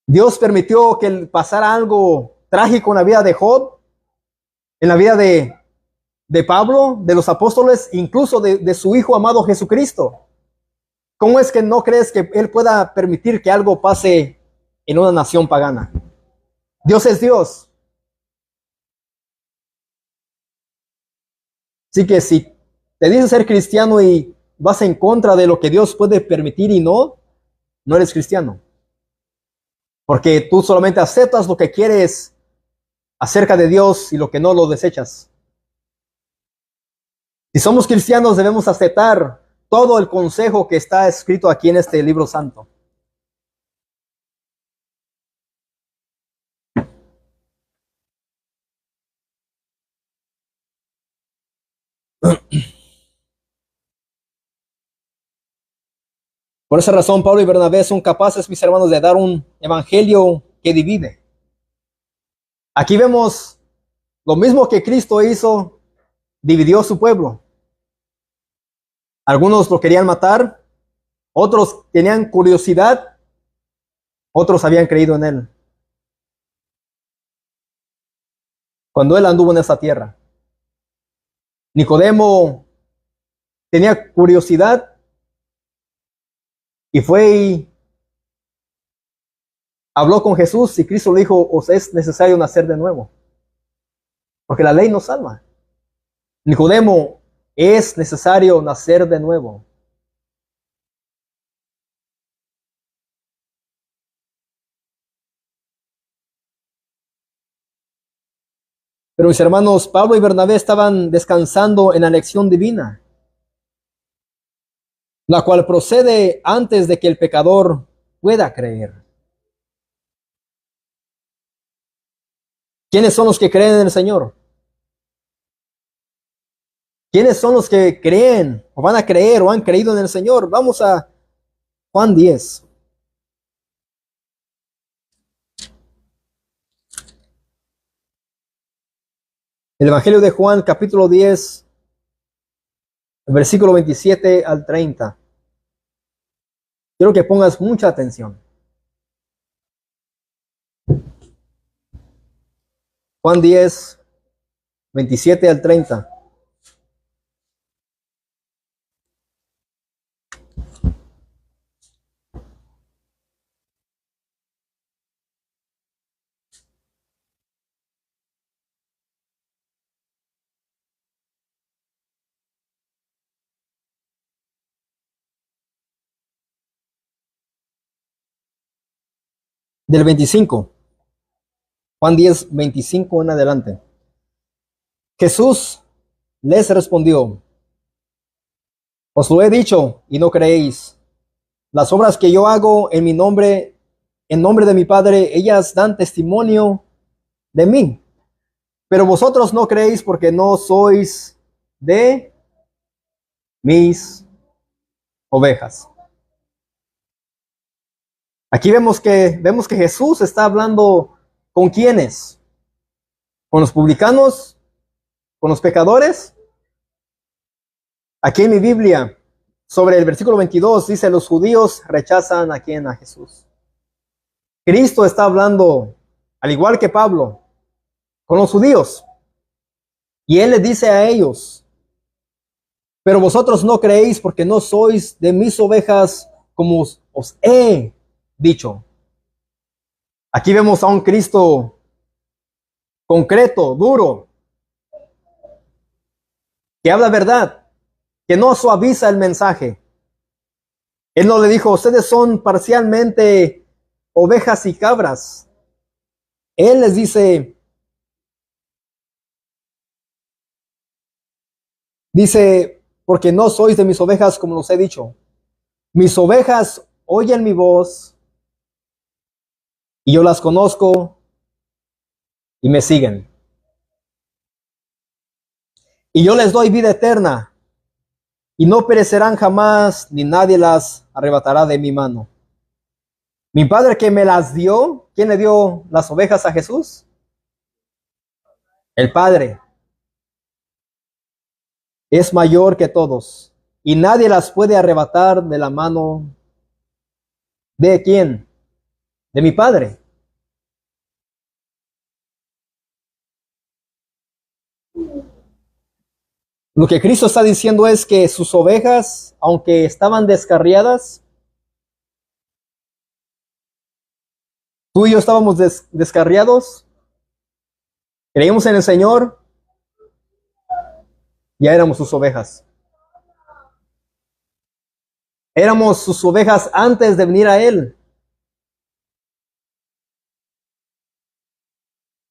Dios permitió que pasara algo trágico en la vida de Job, en la vida de Pablo, de los apóstoles, incluso de su Hijo amado Jesucristo. ¿Cómo es que no crees que Él pueda permitir que algo pase en una nación pagana? Dios es Dios. Así que si te dices ser cristiano y vas en contra de lo que Dios puede permitir y no eres cristiano. Porque tú solamente aceptas lo que quieres acerca de Dios y lo que no lo desechas. Si somos cristianos debemos aceptar todo el consejo que está escrito aquí en este libro santo. Por esa razón, Pablo y Bernabé son capaces, mis hermanos, de dar un evangelio que divide. Aquí vemos lo mismo que Cristo hizo, dividió su pueblo. Algunos lo querían matar, otros tenían curiosidad, otros habían creído en él. Cuando él anduvo en esa tierra, Nicodemo tenía curiosidad y fue y habló con Jesús y Cristo le dijo, os es necesario nacer de nuevo, porque la ley no salva. Nicodemo, es necesario nacer de nuevo. Pero mis hermanos, Pablo y Bernabé estaban descansando en la lección divina, la cual procede antes de que el pecador pueda creer. ¿Quiénes son los que creen en el Señor? ¿Quiénes son los que creen o van a creer o han creído en el Señor? Vamos a Juan 10. El Evangelio de Juan, capítulo 10, versículo 27 al 30. Quiero que pongas mucha atención. Juan 10, 27 al 30. Del 25. Juan 10, 25 en adelante. Jesús les respondió: os lo he dicho y no creéis. Las obras que yo hago en mi nombre, en nombre de mi Padre, ellas dan testimonio de mí. Pero vosotros no creéis porque no sois de mis ovejas. Aquí vemos que Jesús está hablando con quiénes, con los publicanos, con los pecadores. Aquí en mi Biblia, sobre el versículo 22, dice: los judíos rechazan a quién, a Jesús. Cristo está hablando, al igual que Pablo, con los judíos. Y él les dice a ellos: pero vosotros no creéis porque no sois de mis ovejas, como os he dicho. Aquí vemos a un Cristo concreto, duro, que habla verdad, que no suaviza el mensaje. Él no le dijo: ustedes son parcialmente ovejas y cabras. Él les dice, porque no sois de mis ovejas, como los he dicho. Mis ovejas oyen mi voz, y yo las conozco, y me siguen. Y yo les doy vida eterna, y no perecerán jamás, ni nadie las arrebatará de mi mano. Mi Padre que me las dio, ¿quién le dio las ovejas a Jesús? El Padre. Es mayor que todos, y nadie las puede arrebatar de la mano ¿de quién? De mi Padre. Lo que Cristo está diciendo es que sus ovejas, aunque estaban descarriadas, tú y yo estábamos descarriados, creímos en el Señor, ya éramos sus ovejas. Éramos sus ovejas antes de venir a Él.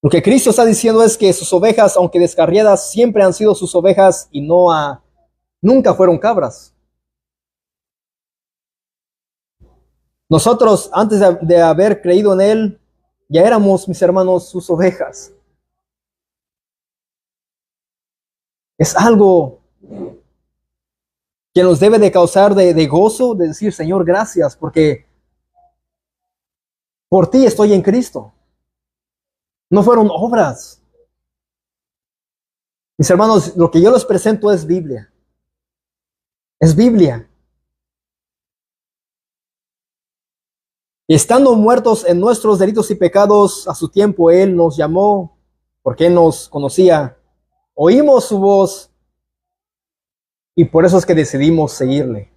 Lo que Cristo está diciendo es que sus ovejas, aunque descarriadas, siempre han sido sus ovejas y nunca fueron cabras. Nosotros, antes de haber creído en Él, ya éramos, mis hermanos, sus ovejas. Es algo que nos debe de causar de gozo, de decir: Señor, gracias, porque por ti estoy en Cristo. No fueron obras. Mis hermanos, lo que yo les presento es Biblia. Es Biblia. Estando muertos en nuestros delitos y pecados, a su tiempo Él nos llamó, porque Él nos conocía. Oímos su voz y por eso es que decidimos seguirle.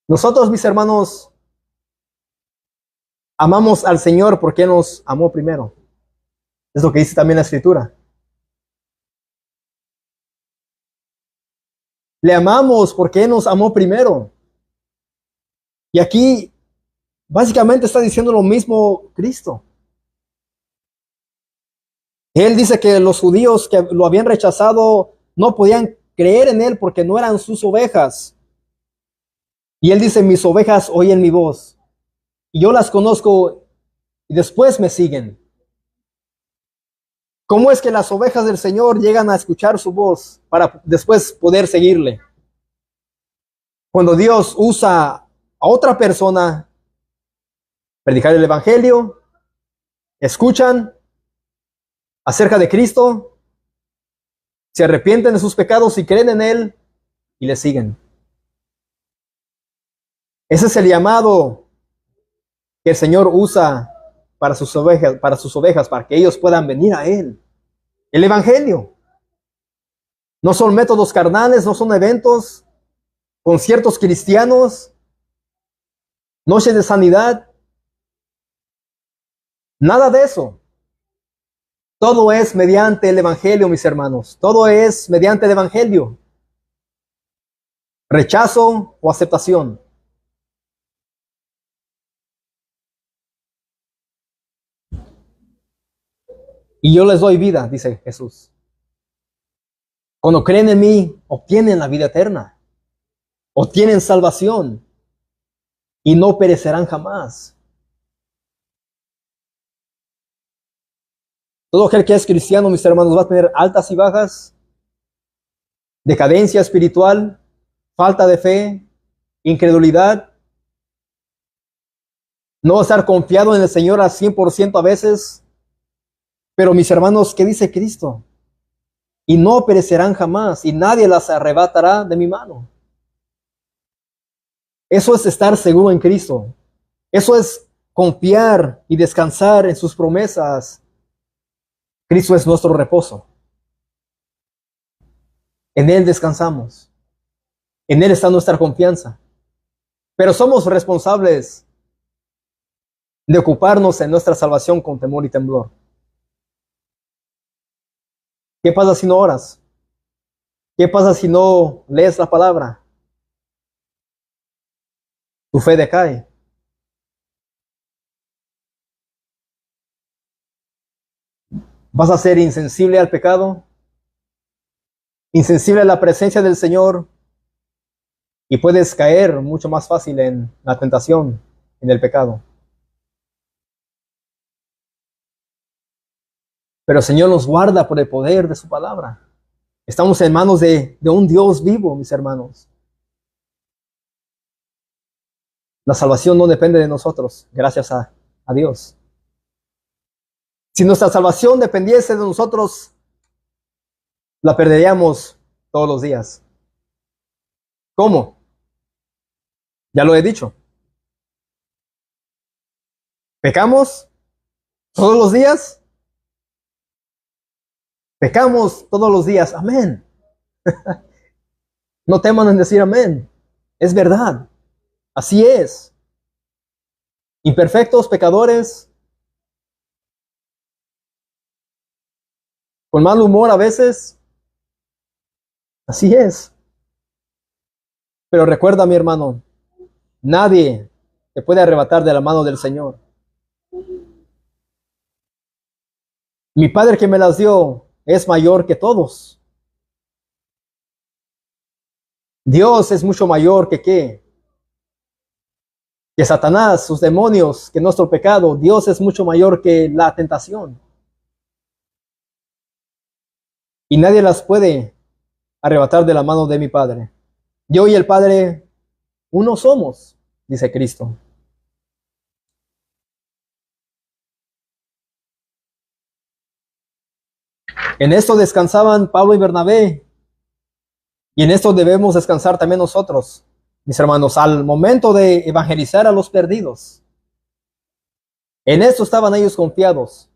Nosotros, mis hermanos, amamos al Señor porque Él nos amó primero. Es lo que dice también la Escritura. Le amamos porque Él nos amó primero. Y aquí básicamente está diciendo lo mismo Cristo. Él dice que los judíos que lo habían rechazado no podían creer en Él porque no eran sus ovejas. Y Él dice: mis ovejas oyen mi voz, y yo las conozco, y después me siguen. ¿Cómo es que las ovejas del Señor llegan a escuchar su voz para después poder seguirle? Cuando Dios usa a otra persona predicar el Evangelio, escuchan acerca de Cristo, se arrepienten de sus pecados y creen en Él y le siguen. Ese es el llamado que el Señor usa para sus ovejas, para que ellos puedan venir a Él. El Evangelio. No son métodos carnales, no son eventos, conciertos cristianos, noches de sanidad. Nada de eso. Todo es mediante el Evangelio, mis hermanos. Todo es mediante el Evangelio. Rechazo o aceptación. Y yo les doy vida, dice Jesús. Cuando creen en mí, obtienen la vida eterna. Obtienen salvación. Y no perecerán jamás. Todo aquel que es cristiano, mis hermanos, va a tener altas y bajas, decadencia espiritual, falta de fe, incredulidad. No va a estar confiado en el Señor al 100% a veces. Pero mis hermanos, ¿qué dice Cristo? Y no perecerán jamás, y nadie las arrebatará de mi mano. Eso es estar seguro en Cristo. Eso es confiar y descansar en sus promesas. Cristo es nuestro reposo. En Él descansamos. En Él está nuestra confianza. Pero somos responsables de ocuparnos en nuestra salvación con temor y temblor. ¿Qué pasa si no oras? ¿Qué pasa si no lees la palabra? Tu fe decae. ¿Vas a ser insensible al pecado? Insensible a la presencia del Señor, y puedes caer mucho más fácil en la tentación, en el pecado. Pero el Señor nos guarda por el poder de su palabra. Estamos en manos de un Dios vivo, mis hermanos. La salvación no depende de nosotros, gracias a Dios. Si nuestra salvación dependiese de nosotros, la perderíamos todos los días. ¿Cómo? Ya lo he dicho. ¿Pecamos todos los días? Pecamos todos los días. Amén. No teman en decir amén. Es verdad. Así es. Imperfectos, pecadores, con mal humor a veces. Así es. Pero recuerda, mi hermano, nadie te puede arrebatar de la mano del Señor. Mi Padre que me las dio es mayor que todos. Dios es mucho mayor que ¿qué? Que Satanás, sus demonios, que nuestro pecado. Dios es mucho mayor que la tentación. Y nadie las puede arrebatar de la mano de mi Padre. Yo y el Padre, uno somos, dice Cristo. En esto descansaban Pablo y Bernabé. Y en esto debemos descansar también nosotros, mis hermanos, al momento de evangelizar a los perdidos. En esto estaban ellos confiados.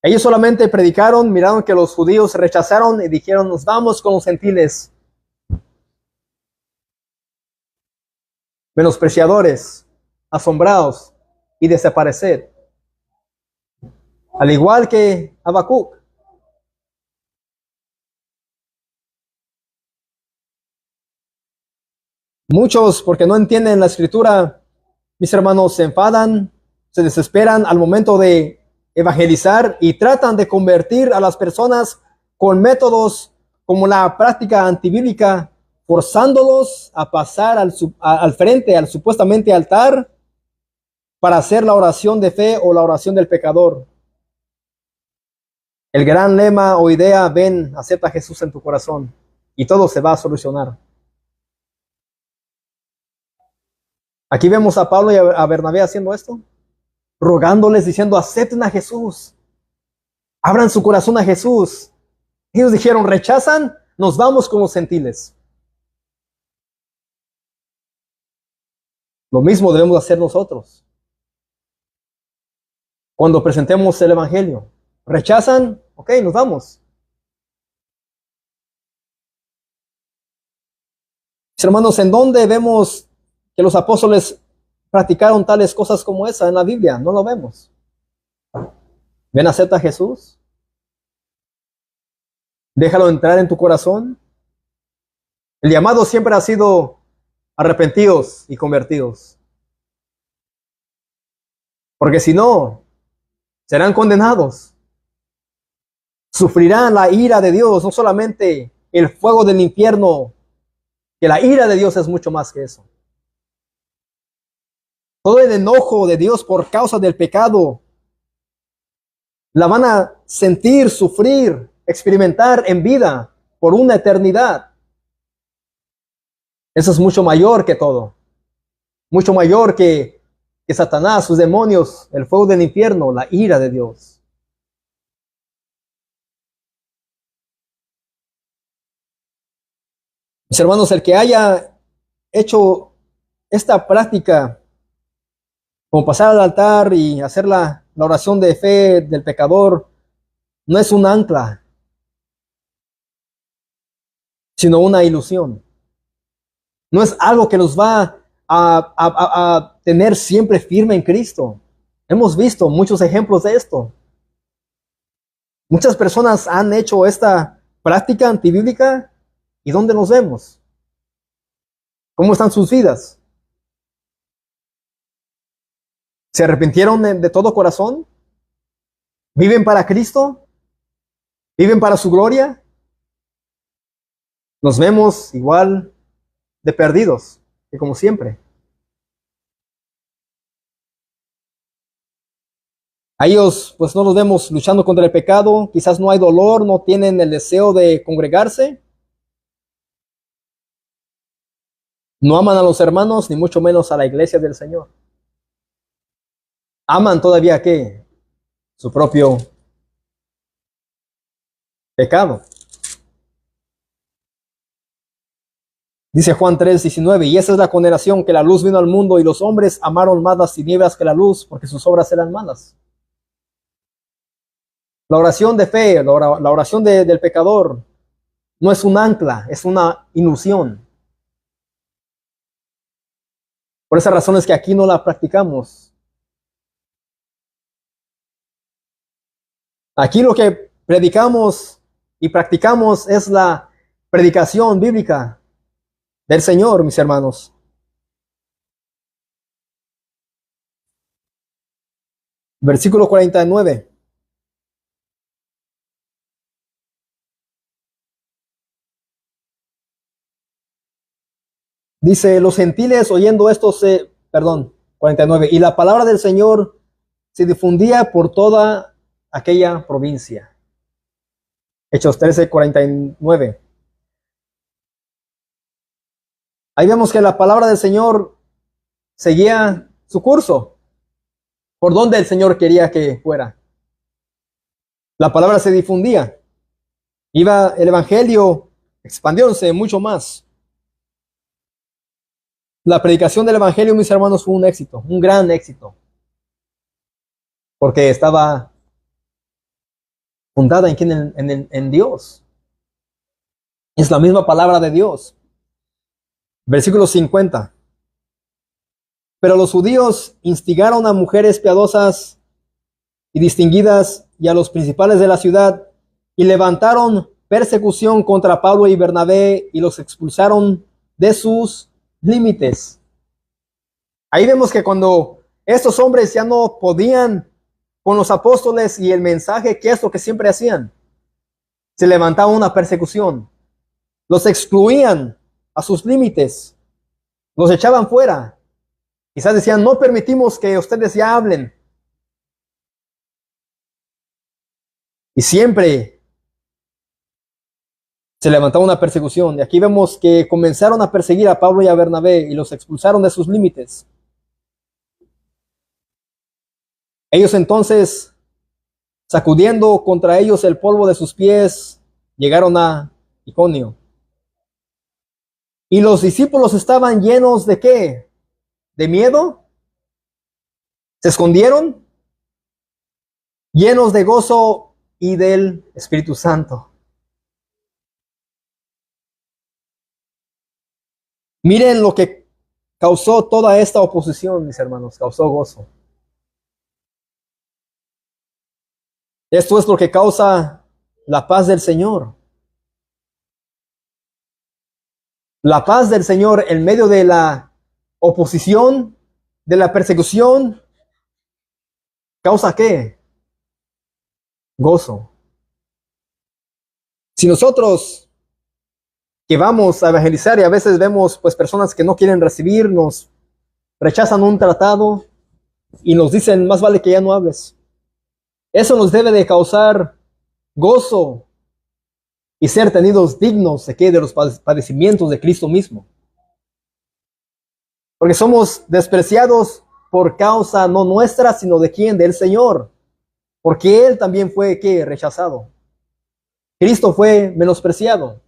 Ellos solamente predicaron, miraron que los judíos rechazaron y dijeron, nos vamos con los gentiles. Menospreciadores, asombrados y desaparecer. Al igual que Habacuc. Muchos, porque no entienden la escritura, mis hermanos, se enfadan, se desesperan al momento de evangelizar y tratan de convertir a las personas con métodos como la práctica antibíblica, forzándolos a pasar al frente, al supuestamente altar, para hacer la oración de fe o la oración del pecador. El gran lema o idea, ven, acepta a Jesús en tu corazón y todo se va a solucionar. Aquí vemos a Pablo y a Bernabé haciendo esto, rogándoles, diciendo, acepten a Jesús. Abran su corazón a Jesús. Ellos dijeron, rechazan, nos vamos con los gentiles. Lo mismo debemos hacer nosotros. Cuando presentemos el Evangelio, rechazan, ok, nos vamos. Mis hermanos, ¿en dónde vemos que los apóstoles practicaron tales cosas como esa en la Biblia? No lo vemos. Ven, acepta a Jesús. Déjalo entrar en tu corazón. El llamado siempre ha sido arrepentidos y convertidos. Porque si no, serán condenados. Sufrirán la ira de Dios, no solamente el fuego del infierno, que la ira de Dios es mucho más que eso. Todo el enojo de Dios por causa del pecado la van a sentir, sufrir, experimentar en vida por una eternidad. Eso es mucho mayor que todo. Mucho mayor que Satanás, sus demonios, el fuego del infierno, la ira de Dios. Mis hermanos, el que haya hecho esta práctica, como pasar al altar y hacer la oración de fe del pecador, no es un ancla, sino una ilusión. No es algo que nos va a tener siempre firme en Cristo. Hemos visto muchos ejemplos de esto. Muchas personas han hecho esta práctica antibíblica. ¿Y dónde nos vemos? ¿Cómo están sus vidas? ¿Se arrepintieron de todo corazón? ¿Viven para Cristo? ¿Viven para su gloria? Nos vemos igual de perdidos que como siempre. A ellos pues no los vemos luchando contra el pecado, quizás no hay dolor, no tienen el deseo de congregarse, no aman a los hermanos, ni mucho menos a la iglesia del Señor. Aman todavía ¿qué? Su propio pecado. Dice Juan 3:19, y esa es la condenación, que la luz vino al mundo y los hombres amaron más las tinieblas que la luz, porque sus obras eran malas. La oración de fe, la oración del pecador, no es un ancla, es una ilusión. Por esa razón es que aquí no la practicamos. Aquí lo que predicamos y practicamos es la predicación bíblica del Señor, mis hermanos. Versículo 49. Dice, los gentiles oyendo esto 49, y la palabra del Señor se difundía por toda aquella provincia. Hechos 13:49. Ahí vemos que la palabra del Señor seguía su curso, por donde el Señor quería que fuera. La palabra se difundía. Iba el evangelio expandiéndose mucho más. La predicación del evangelio, mis hermanos, fue un éxito, un gran éxito. Porque estaba fundada en Dios. Es la misma palabra de Dios. Versículo 50. Pero los judíos instigaron a mujeres piadosas y distinguidas y a los principales de la ciudad y levantaron persecución contra Pablo y Bernabé y los expulsaron de sus límites. Ahí vemos que cuando estos hombres ya no podían con los apóstoles y el mensaje, que es lo que siempre hacían, se levantaba una persecución, los excluían a sus límites, los echaban fuera. Quizás decían, no permitimos que ustedes ya hablen. Y siempre se levantaba una persecución. Y aquí vemos que comenzaron a perseguir a Pablo y a Bernabé y los expulsaron de sus límites. Ellos entonces Sacudiendo contra ellos el polvo de sus pies, llegaron a Iconio. Y los discípulos estaban llenos de ¿qué? ¿De miedo? ¿Se escondieron? Llenos de gozo y del Espíritu Santo. Miren lo que causó toda esta oposición, mis hermanos, causó gozo. Esto es lo que causa la paz del Señor. La paz del Señor en medio de la oposición, de la persecución, ¿causa qué? Gozo. Si nosotros que vamos a evangelizar y a veces vemos pues personas que no quieren recibirnos, rechazan un tratado y nos dicen, más vale que ya no hables. Eso nos debe de causar gozo y ser tenidos dignos de, ¿qué? De los padecimientos de Cristo mismo. Porque somos despreciados por causa no nuestra, sino de quién, del Señor. Porque Él también fue ¿qué? Rechazado. Cristo fue menospreciado.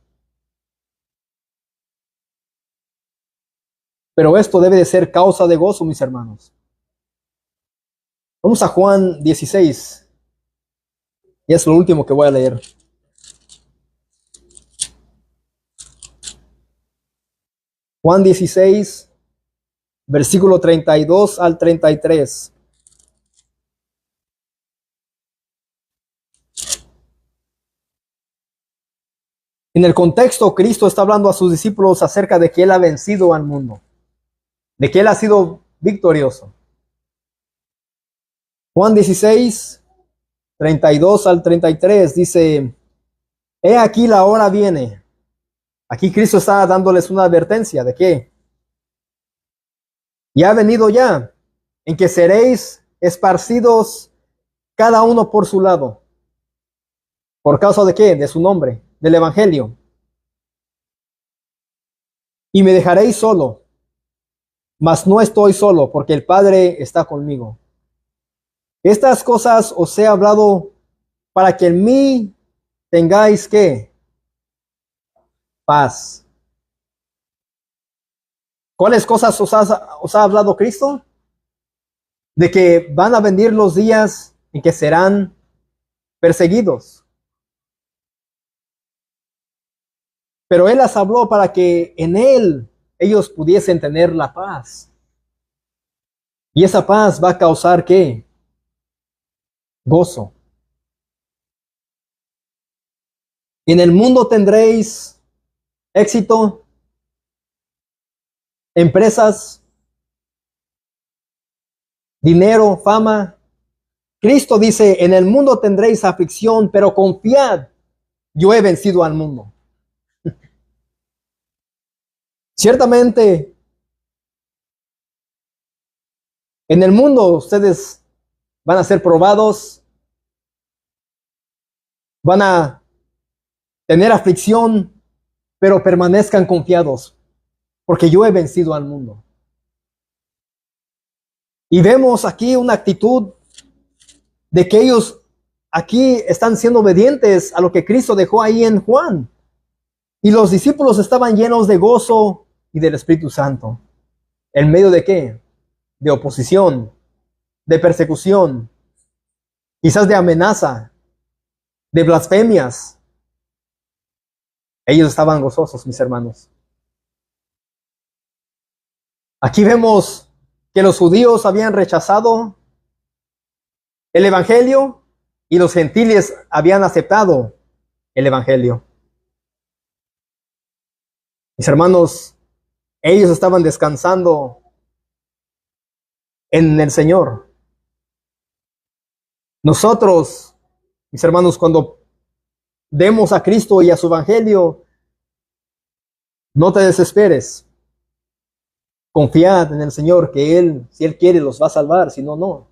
Pero esto debe de ser causa de gozo, mis hermanos. Vamos a Juan 16. Y es lo último que voy a leer. Juan 16, versículo 32 al 33. En el contexto, Cristo está hablando a sus discípulos acerca de que Él ha vencido al mundo, de que Él ha sido victorioso. Juan 16, 32 al 33 dice, he aquí la hora viene. Aquí Cristo está dándoles una advertencia de que ya ha venido ya, en que seréis esparcidos cada uno por su lado. ¿Por causa de qué? De su nombre, del Evangelio. Y me dejaréis solo, mas no estoy solo, porque el Padre está conmigo. Estas cosas os he hablado para que en mí tengáis ¿qué? Paz. ¿Cuáles cosas os ha hablado Cristo? De que van a venir los días en que serán perseguidos. Pero Él las habló para que en Él ellos pudiesen tener la paz. Y esa paz va a causar ¿qué? Gozo. En el mundo tendréis éxito, empresas, dinero, fama. Cristo dice, en el mundo tendréis aflicción, pero confiad, yo he vencido al mundo. Ciertamente, en el mundo ustedes van a ser probados, van a tener aflicción, pero permanezcan confiados, porque yo he vencido al mundo. Y vemos aquí una actitud de que ellos aquí están siendo obedientes a lo que Cristo dejó ahí en Juan. Y los discípulos estaban llenos de gozo y del Espíritu Santo. ¿En medio de qué? De oposición, de persecución, quizás de amenaza, de blasfemias. Ellos estaban gozosos, mis hermanos. Aquí vemos que los judíos habían rechazado el Evangelio y los gentiles habían aceptado el Evangelio. Mis hermanos, ellos estaban descansando en el Señor. Nosotros, mis hermanos, cuando demos a Cristo y a su Evangelio, no te desesperes. Confiad en el Señor que Él, si Él quiere, los va a salvar, si no, no.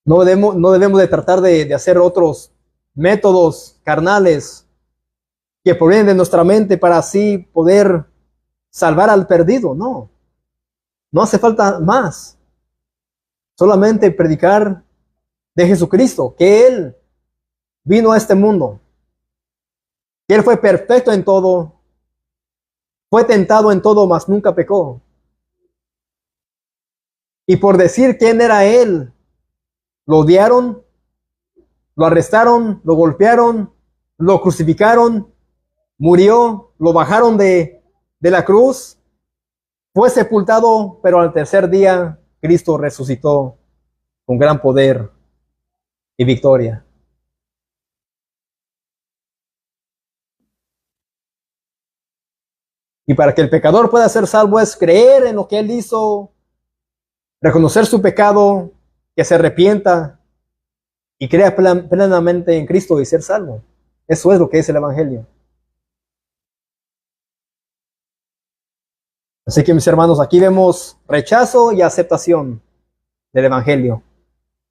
No debemos de tratar de hacer otros métodos carnales que provienen de nuestra mente para así poder salvar al perdido. No, no hace falta más. solamente predicar de Jesucristo, que Él vino a este mundo, que Él fue perfecto en todo, fue tentado en todo, mas nunca pecó. Y por decir quién era Él, lo odiaron, lo arrestaron, lo golpearon, lo crucificaron, murió, lo bajaron de la cruz, fue sepultado, pero al tercer día Cristo resucitó con gran poder y victoria. Y para que el pecador pueda ser salvo es creer en lo que Él hizo, reconocer su pecado, que se arrepienta y crea plenamente en Cristo y ser salvo. Eso es lo que es el Evangelio. Así que mis hermanos, aquí vemos rechazo y aceptación del Evangelio.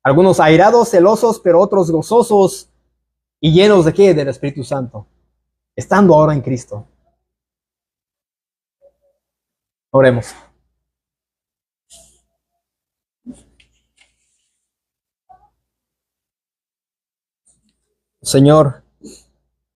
Algunos airados, celosos, pero otros gozosos y llenos de ¿qué? Del Espíritu Santo, estando ahora en Cristo. Oremos. Señor,